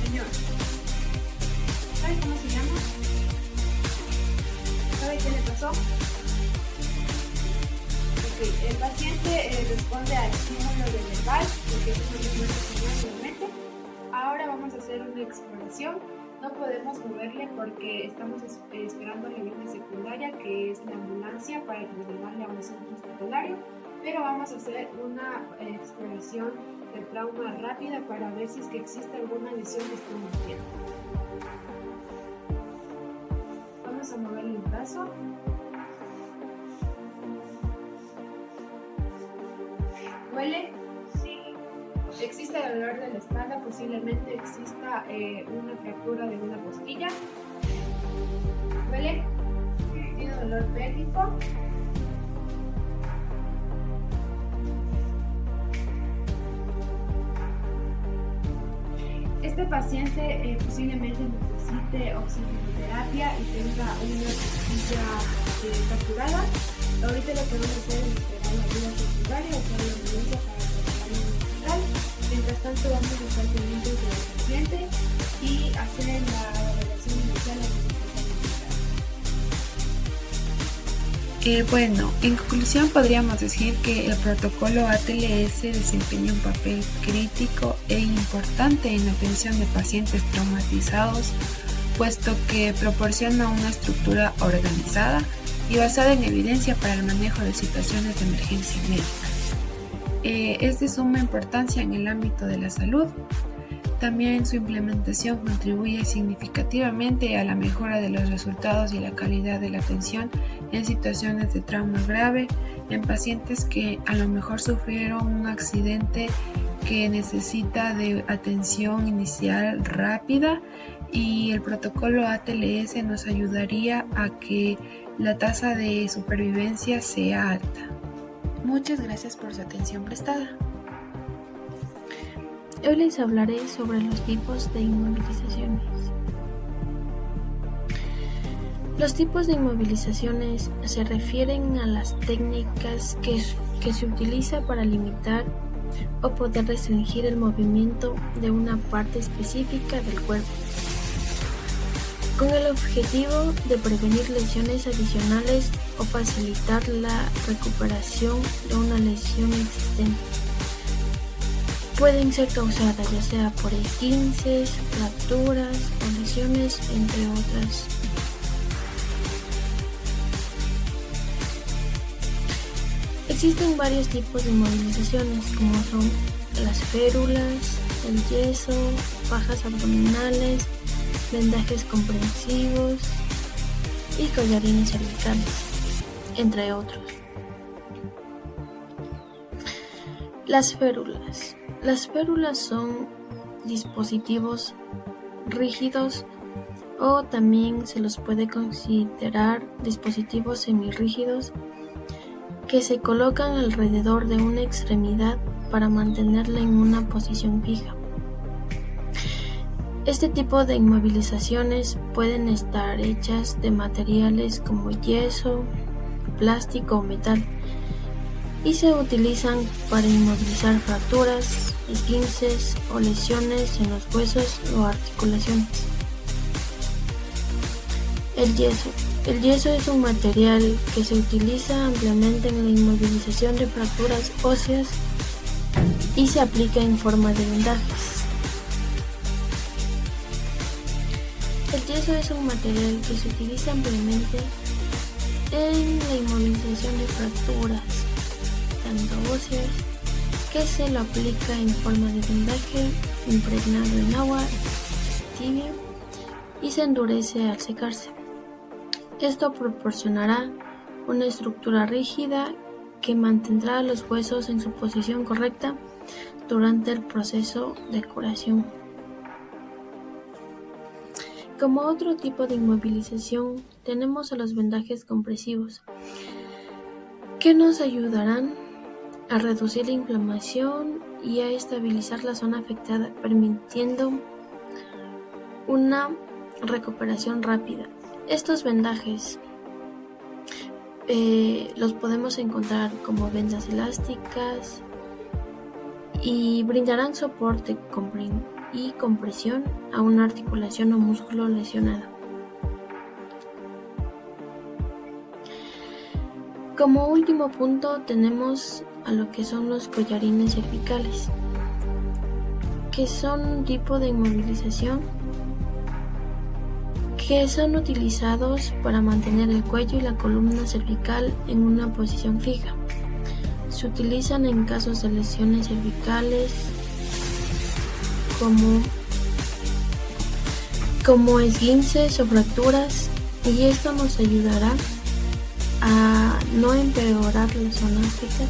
Señor, ¿sabe cómo se llama? ¿Sabe qué le pasó? Okay. El paciente responde al estímulo de verbal, lo que es una buena señal nuevamente. Ahora vamos a hacer una exploración. No podemos moverle porque estamos esperando la línea secundaria, que es la ambulancia, para trasladarle a un centro hospitalario. Pero vamos a hacer una exploración de trauma rápida para ver si es que existe alguna lesión que estemos viendo. Vamos a moverle el brazo. ¿Duele? Sí. ¿Existe dolor de la espalda? Posiblemente exista una fractura de una costilla. ¿Duele? ¿Tiene dolor pélvico? Este paciente posiblemente necesite oxigenoterapia y tenga una costilla fracturada. Ahorita lo que vamos a hacer es esperar la ayuda secundaria o para la ambulancia para trasladarlo al hospital. Mientras tanto vamos a estar pendientes del paciente y hacer la evaluación inicial a la Bueno, en conclusión podríamos decir que el protocolo ATLS desempeña un papel crítico e importante en la atención de pacientes traumatizados, puesto que proporciona una estructura organizada y basada en evidencia para el manejo de situaciones de emergencia médica. Es de suma importancia en el ámbito de la salud. También su implementación contribuye significativamente a la mejora de los resultados y la calidad de la atención en situaciones de trauma grave, en pacientes que a lo mejor sufrieron un accidente que necesita de atención inicial rápida, y el protocolo ATLS nos ayudaría a que la tasa de supervivencia sea alta. Muchas gracias por su atención prestada. Hoy les hablaré sobre los tipos de inmovilizaciones. Los tipos de inmovilizaciones se refieren a las técnicas que se utiliza para limitar o poder restringir el movimiento de una parte específica del cuerpo, con el objetivo de prevenir lesiones adicionales o facilitar la recuperación de una lesión existente. Pueden ser causadas ya sea por esguinces, fracturas o lesiones, entre otras. Existen varios tipos de inmovilizaciones, como son las férulas, el yeso, fajas abdominales, vendajes comprensivos y collarines cervicales, entre otros. Las férulas. Las férulas son dispositivos rígidos, o también se los puede considerar dispositivos semirrígidos que se colocan alrededor de una extremidad para mantenerla en una posición fija. Este tipo de inmovilizaciones pueden estar hechas de materiales como yeso, plástico o metal, y se utilizan para inmovilizar fracturas, esguinces o lesiones en los huesos o articulaciones. El yeso. El yeso es un material que se utiliza ampliamente en la inmovilización de fracturas óseas y se aplica en forma de vendajes. El yeso es un material que se utiliza ampliamente en la inmovilización de fracturas, tanto óseas, que se lo aplica en forma de vendaje impregnado en agua tibia y se endurece al secarse. Esto proporcionará una estructura rígida que mantendrá los huesos en su posición correcta durante el proceso de curación. Como otro tipo de inmovilización, tenemos a los vendajes compresivos, que nos ayudarán a reducir la inflamación y a estabilizar la zona afectada, permitiendo una recuperación rápida. Estos vendajes los podemos encontrar como vendas elásticas y brindarán soporte y compresión a una articulación o músculo lesionado. Como último punto tenemos a lo que son los collarines cervicales, que son un tipo de inmovilización que son utilizados para mantener el cuello y la columna cervical en una posición fija. Se utilizan en casos de lesiones cervicales como esguinces o fracturas, y esto nos ayudará a no empeorar la zona afectada.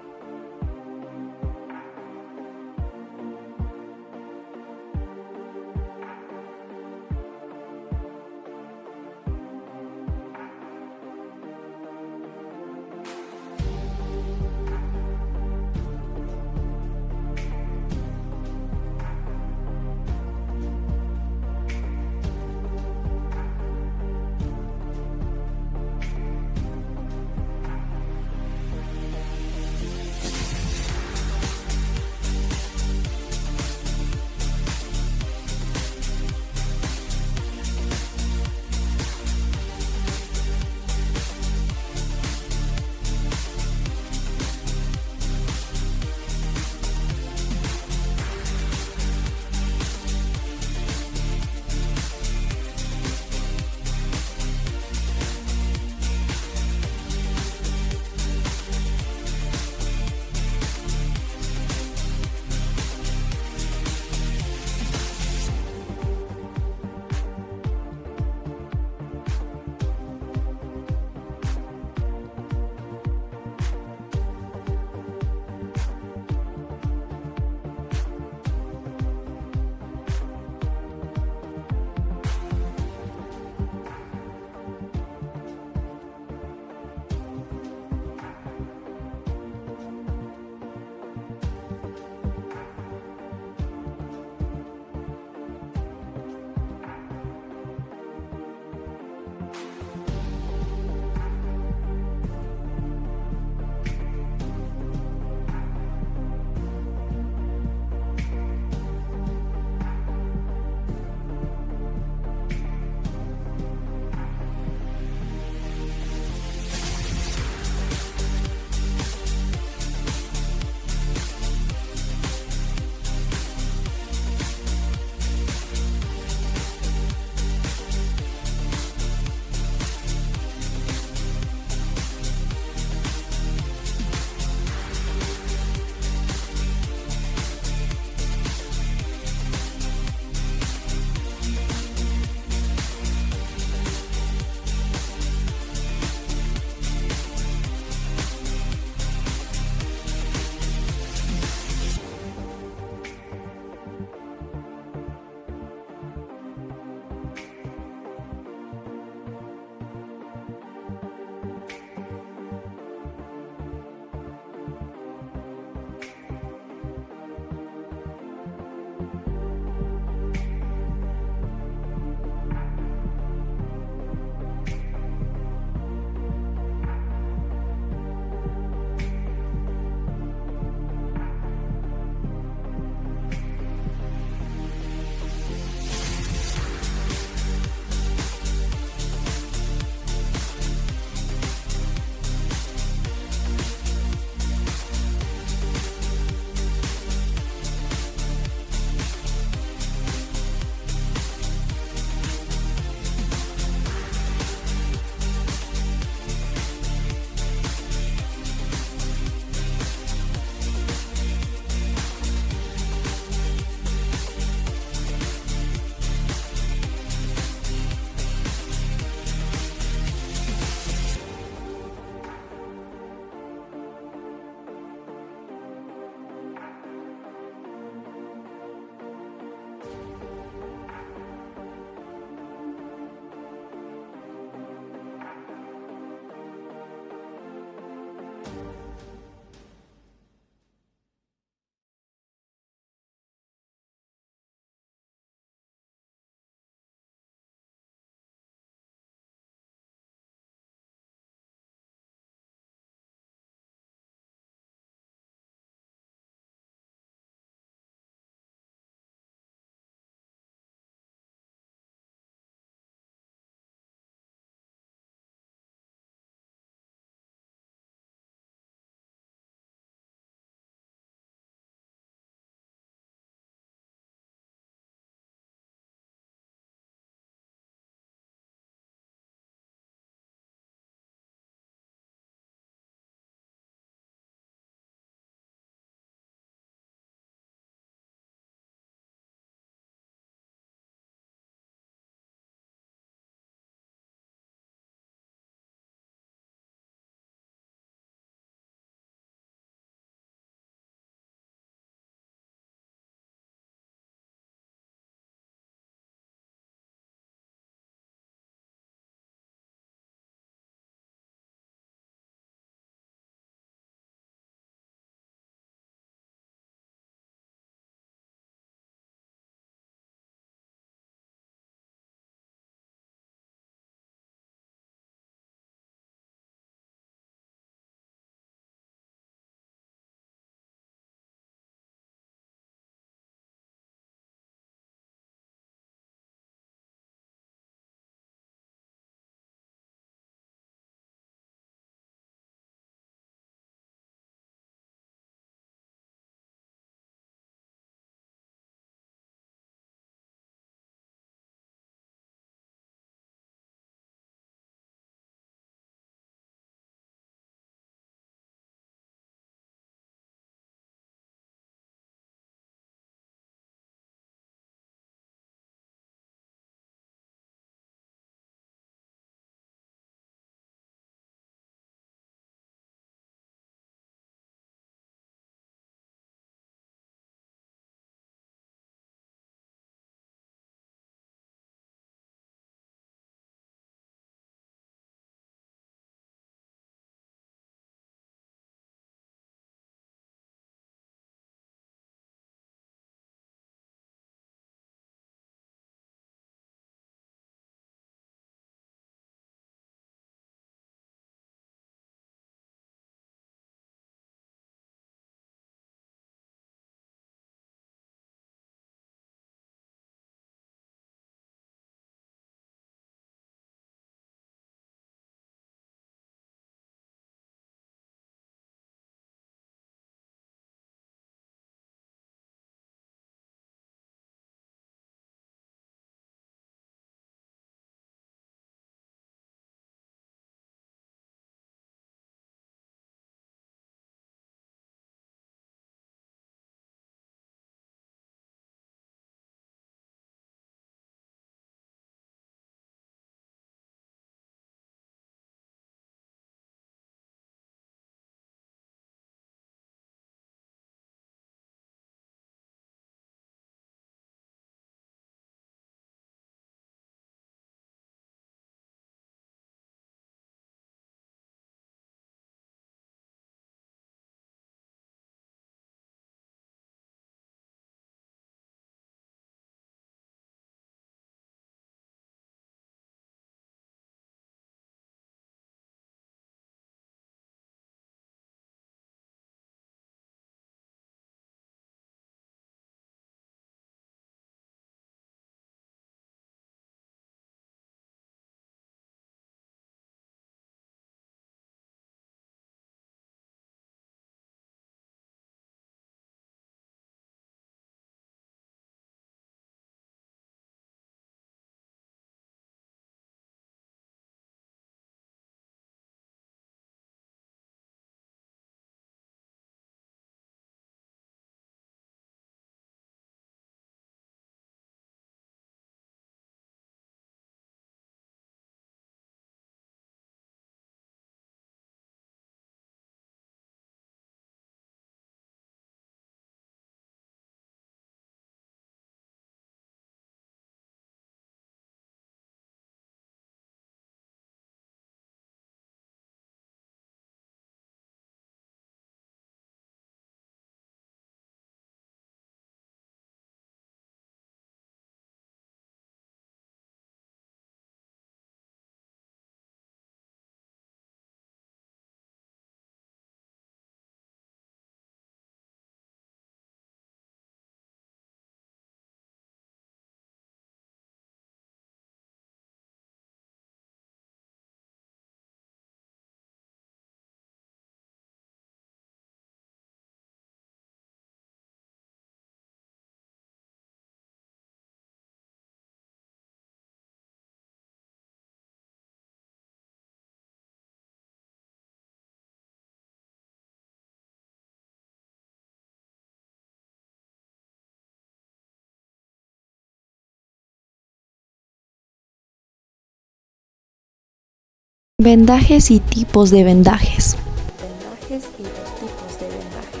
Vendajes y tipos de vendajes. Vendajes y los tipos de vendajes.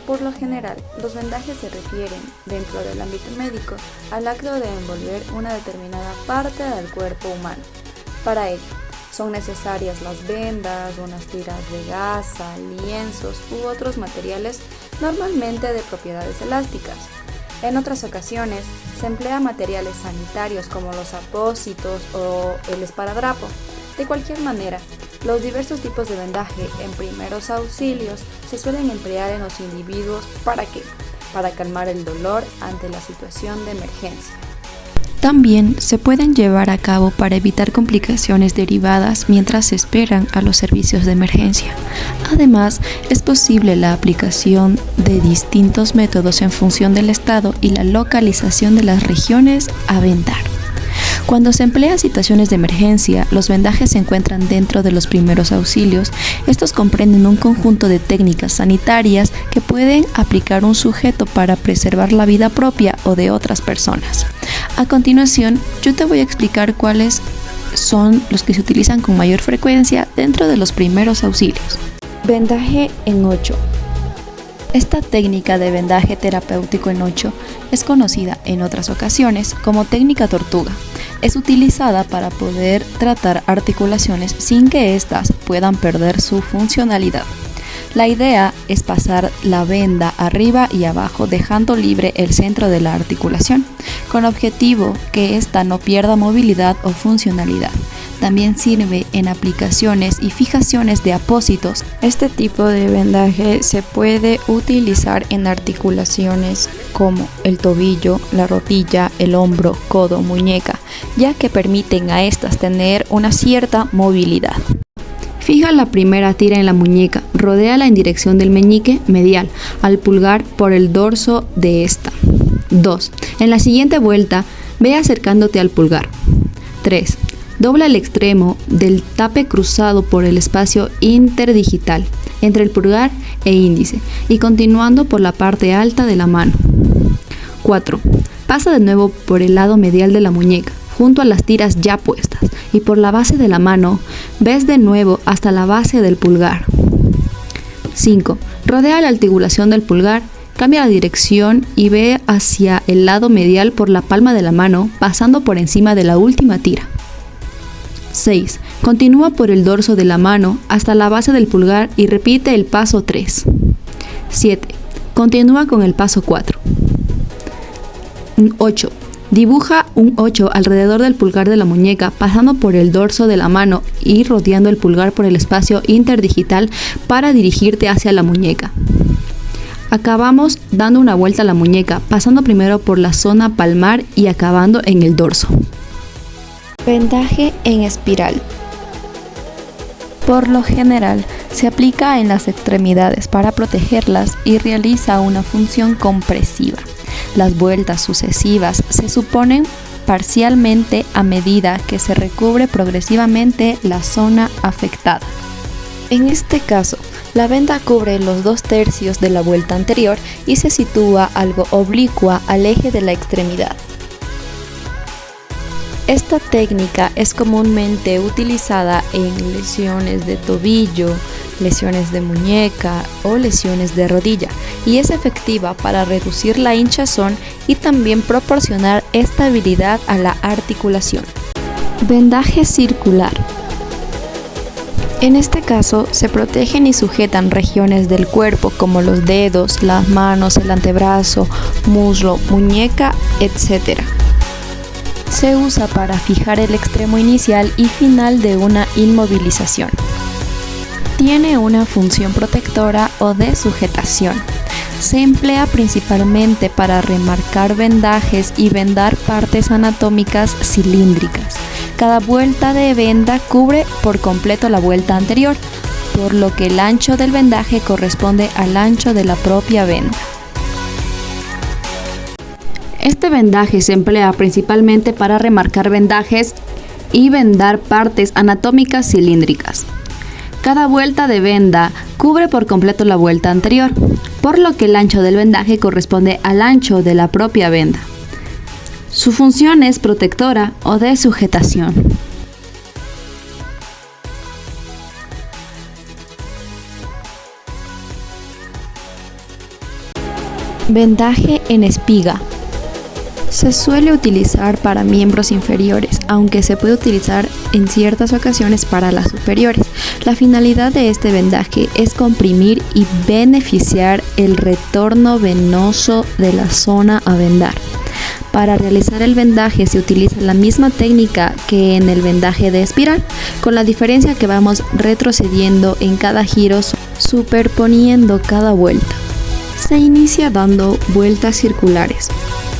Por lo general, los vendajes se refieren, dentro del ámbito médico, al acto de envolver una determinada parte del cuerpo humano. Para ello, son necesarias las vendas, unas tiras de gasa, lienzos u otros materiales normalmente de propiedades elásticas. En otras ocasiones, se emplea materiales sanitarios como los apósitos o el esparadrapo. De cualquier manera, los diversos tipos de vendaje en primeros auxilios se suelen emplear en los individuos ¿para qué? Para calmar el dolor ante la situación de emergencia. También se pueden llevar a cabo para evitar complicaciones derivadas mientras se esperan a los servicios de emergencia. Además, es posible la aplicación de distintos métodos en función del estado y la localización de las regiones a vendar. Cuando se emplean situaciones de emergencia, los vendajes se encuentran dentro de los primeros auxilios. Estos comprenden un conjunto de técnicas sanitarias que pueden aplicar un sujeto para preservar la vida propia o de otras personas. A continuación, yo te voy a explicar cuáles son los que se utilizan con mayor frecuencia dentro de los primeros auxilios. Vendaje en 8. Esta técnica de vendaje terapéutico en 8 es conocida en otras ocasiones como técnica tortuga. Es utilizada para poder tratar articulaciones sin que éstas puedan perder su funcionalidad. La idea es pasar la venda arriba y abajo dejando libre el centro de la articulación, con objetivo que ésta no pierda movilidad o funcionalidad. También sirve en aplicaciones y fijaciones de apósitos. Este tipo de vendaje se puede utilizar en articulaciones como el tobillo, la rodilla, el hombro, codo, muñeca, ya que permiten a estas tener una cierta movilidad. Fija la primera tira en la muñeca, rodéala en dirección del meñique medial al pulgar por el dorso de esta. 2. En la siguiente vuelta, ve acercándote al pulgar. 3. Dobla el extremo del tape cruzado por el espacio interdigital entre el pulgar e índice y continuando por la parte alta de la mano. 4. Pasa de nuevo por el lado medial de la muñeca, junto a las tiras ya puestas, y por la base de la mano, ves de nuevo hasta la base del pulgar. 5. Rodea la articulación del pulgar, cambia la dirección y ve hacia el lado medial por la palma de la mano, pasando por encima de la última tira. 6. Continúa por el dorso de la mano hasta la base del pulgar y repite el paso 3. 7. Continúa con el paso 4. 8. Dibuja un 8 alrededor del pulgar de la muñeca, pasando por el dorso de la mano y rodeando el pulgar por el espacio interdigital para dirigirte hacia la muñeca. Acabamos dando una vuelta a la muñeca, pasando primero por la zona palmar y acabando en el dorso. Vendaje en espiral. Por lo general, se aplica en las extremidades para protegerlas y realiza una función compresiva. Las vueltas sucesivas se suponen parcialmente a medida que se recubre progresivamente la zona afectada. En este caso, la venda cubre los 2/3 de la vuelta anterior y se sitúa algo oblicua al eje de la extremidad. Esta técnica es comúnmente utilizada en lesiones de tobillo, lesiones de muñeca o lesiones de rodilla y es efectiva para reducir la hinchazón y también proporcionar estabilidad a la articulación. Vendaje circular. En este caso se protegen y sujetan regiones del cuerpo como los dedos, las manos, el antebrazo, muslo, muñeca, etc. Se usa para fijar el extremo inicial y final de una inmovilización. Tiene una función protectora o de sujetación. Se emplea principalmente para remarcar vendajes y vendar partes anatómicas cilíndricas. Cada vuelta de venda cubre por completo la vuelta anterior, por lo que el ancho del vendaje corresponde al ancho de la propia venda. Este vendaje se emplea principalmente para remarcar vendajes y vendar partes anatómicas cilíndricas. Cada vuelta de venda cubre por completo la vuelta anterior, por lo que el ancho del vendaje corresponde al ancho de la propia venda. Su función es protectora o de sujetación. Vendaje en espiga. Se suele utilizar para miembros inferiores, aunque se puede utilizar en ciertas ocasiones para las superiores. La finalidad de este vendaje es comprimir y beneficiar el retorno venoso de la zona a vendar. Para realizar el vendaje se utiliza la misma técnica que en el vendaje de espiral, con la diferencia que vamos retrocediendo en cada giro, superponiendo cada vuelta. Se inicia dando vueltas circulares.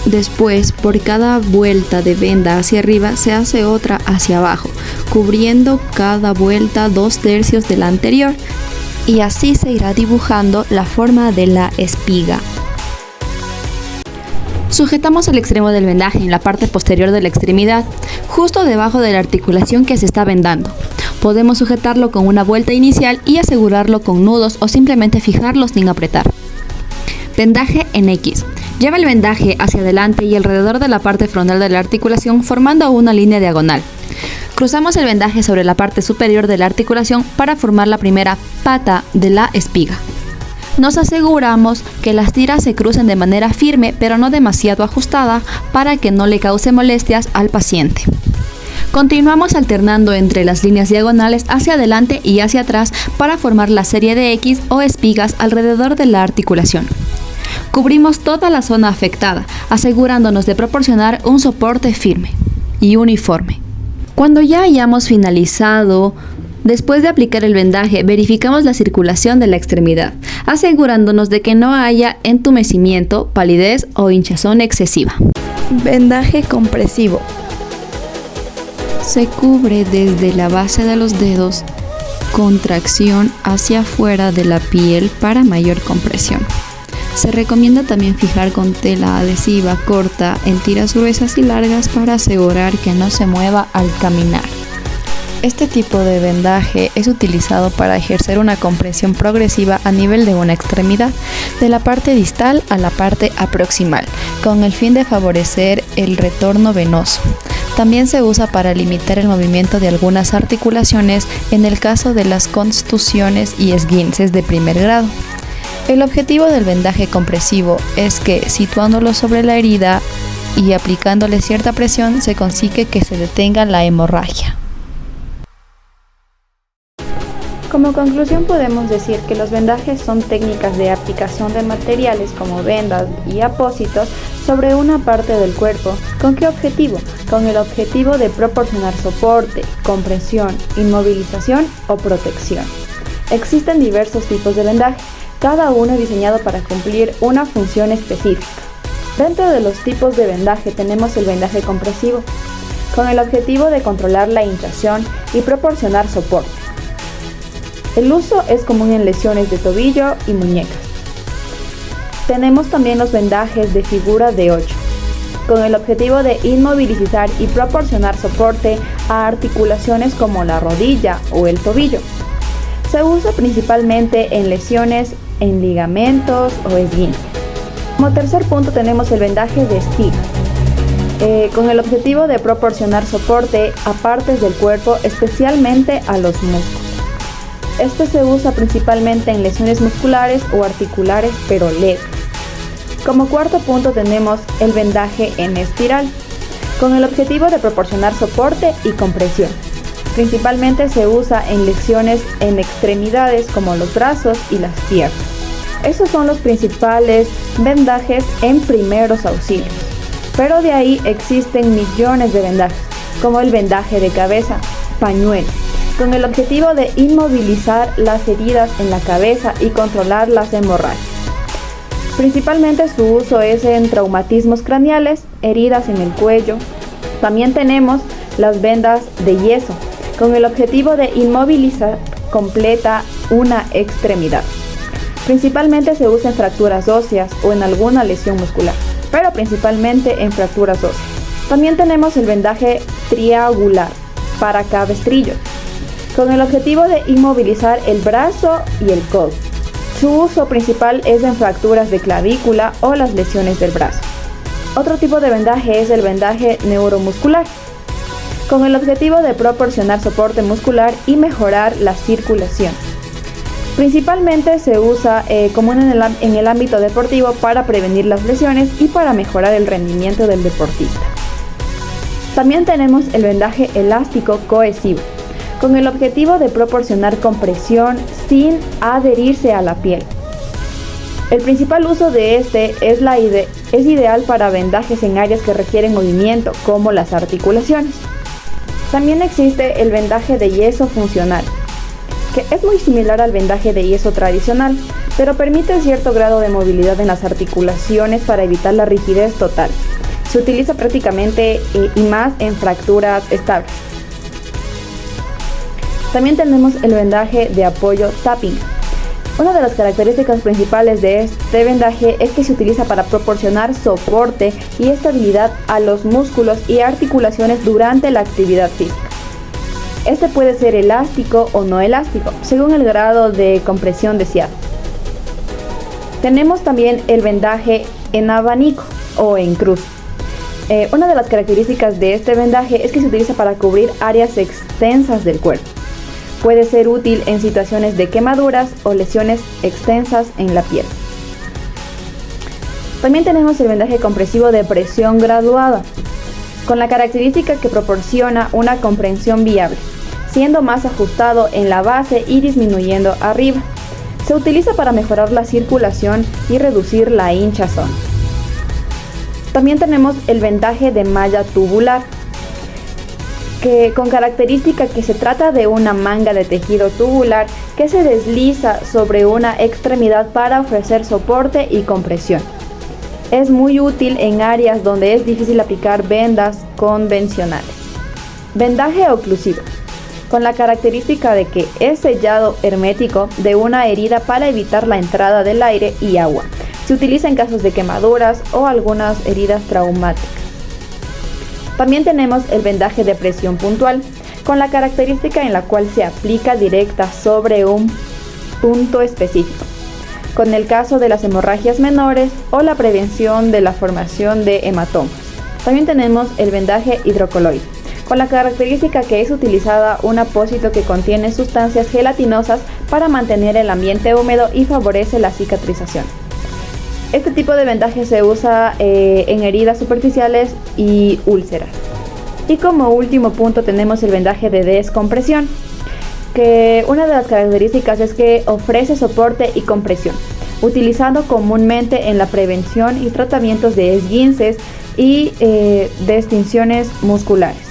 Después, por cada vuelta de venda hacia arriba, se hace otra hacia abajo, cubriendo cada vuelta 2/3 de la anterior, y así se irá dibujando la forma de la espiga. Sujetamos el extremo del vendaje en la parte posterior de la extremidad, justo debajo de la articulación que se está vendando. Podemos sujetarlo con una vuelta inicial y asegurarlo con nudos o simplemente fijarlo sin apretar. Vendaje en X. Lleva el vendaje hacia adelante y alrededor de la parte frontal de la articulación formando una línea diagonal. Cruzamos el vendaje sobre la parte superior de la articulación para formar la primera pata de la espiga. Nos aseguramos que las tiras se crucen de manera firme pero no demasiado ajustada para que no le cause molestias al paciente. Continuamos alternando entre las líneas diagonales hacia adelante y hacia atrás para formar la serie de X o espigas alrededor de la articulación. Cubrimos toda la zona afectada, asegurándonos de proporcionar un soporte firme y uniforme. Cuando ya hayamos finalizado, después de aplicar el vendaje, verificamos la circulación de la extremidad, asegurándonos de que no haya entumecimiento, palidez o hinchazón excesiva. Vendaje compresivo. Se cubre desde la base de los dedos con tracción hacia afuera de la piel para mayor compresión. Se recomienda también fijar con tela adhesiva corta en tiras gruesas y largas para asegurar que no se mueva al caminar. Este tipo de vendaje es utilizado para ejercer una compresión progresiva a nivel de una extremidad, de la parte distal a la parte aproximal, con el fin de favorecer el retorno venoso. También se usa para limitar el movimiento de algunas articulaciones en el caso de las contusiones y esguinces de primer grado. El objetivo del vendaje compresivo es que, situándolo sobre la herida y aplicándole cierta presión, se consigue que se detenga la hemorragia. Como conclusión podemos decir que los vendajes son técnicas de aplicación de materiales como vendas y apósitos sobre una parte del cuerpo. ¿Con qué objetivo? Con el objetivo de proporcionar soporte, compresión, inmovilización o protección. Existen diversos tipos de vendaje, cada uno diseñado para cumplir una función específica. Dentro de los tipos de vendaje tenemos el vendaje compresivo, con el objetivo de controlar la hinchazón y proporcionar soporte. El uso es común en lesiones de tobillo y muñecas. Tenemos también los vendajes de figura de 8, con el objetivo de inmovilizar y proporcionar soporte a articulaciones como la rodilla o el tobillo. Se usa principalmente en lesiones en ligamentos o esguinces. Como tercer punto tenemos el vendaje de espiga, con el objetivo de proporcionar soporte a partes del cuerpo, especialmente a los músculos. Este se usa principalmente en lesiones musculares o articulares, pero leves. Como cuarto punto tenemos el vendaje en espiral, con el objetivo de proporcionar soporte y compresión. Principalmente se usa en lesiones en extremidades como los brazos y las piernas. Esos son los principales vendajes en primeros auxilios. Pero de ahí existen millones de vendajes, como el vendaje de cabeza, pañuelo, con el objetivo de inmovilizar las heridas en la cabeza y controlar las hemorragias. Principalmente su uso es en traumatismos craneales, heridas en el cuello. También tenemos las vendas de yeso, con el objetivo de inmovilizar completa una extremidad. Principalmente se usa en fracturas óseas o en alguna lesión muscular, pero principalmente en fracturas óseas. También tenemos el vendaje triangular para cabestrillo, con el objetivo de inmovilizar el brazo y el codo. Su uso principal es en fracturas de clavícula o las lesiones del brazo. Otro tipo de vendaje es el vendaje neuromuscular, con el objetivo de proporcionar soporte muscular y mejorar la circulación. Principalmente se usa común en el ámbito deportivo para prevenir las lesiones y para mejorar el rendimiento del deportista. También tenemos el vendaje elástico cohesivo, con el objetivo de proporcionar compresión sin adherirse a la piel. El principal uso de este es ideal para vendajes en áreas que requieren movimiento, como las articulaciones. También existe el vendaje de yeso funcional, que es muy similar al vendaje de yeso tradicional, pero permite cierto grado de movilidad en las articulaciones para evitar la rigidez total. Se utiliza prácticamente y más en fracturas estables. También tenemos el vendaje de apoyo tapping. Una de las características principales de este vendaje es que se utiliza para proporcionar soporte y estabilidad a los músculos y articulaciones durante la actividad física. Este puede ser elástico o no elástico, según el grado de compresión deseado. Tenemos también el vendaje en abanico o en cruz. Una de las características de este vendaje es que se utiliza para cubrir áreas extensas del cuerpo. Puede ser útil en situaciones de quemaduras o lesiones extensas en la piel. También tenemos el vendaje compresivo de presión graduada, con la característica que proporciona una comprensión viable, siendo más ajustado en la base y disminuyendo arriba. Se utiliza para mejorar la circulación y reducir la hinchazón. También tenemos el vendaje de malla tubular, que con característica que se trata de una manga de tejido tubular que se desliza sobre una extremidad para ofrecer soporte y compresión. Es muy útil en áreas donde es difícil aplicar vendas convencionales. Vendaje oclusivo, con la característica de que es sellado hermético de una herida para evitar la entrada del aire y agua. Se utiliza en casos de quemaduras o algunas heridas traumáticas. También tenemos el vendaje de presión puntual, con la característica en la cual se aplica directa sobre un punto específico, con el caso de las hemorragias menores o la prevención de la formación de hematomas. También tenemos el vendaje hidrocoloide, con la característica que es utilizada un apósito que contiene sustancias gelatinosas para mantener el ambiente húmedo y favorece la cicatrización. Este tipo de vendaje se usa en heridas superficiales y úlceras. Y como último punto tenemos el vendaje de descompresión, que una de las características es que ofrece soporte y compresión, utilizado comúnmente en la prevención y tratamientos de esguinces y de extinciones musculares.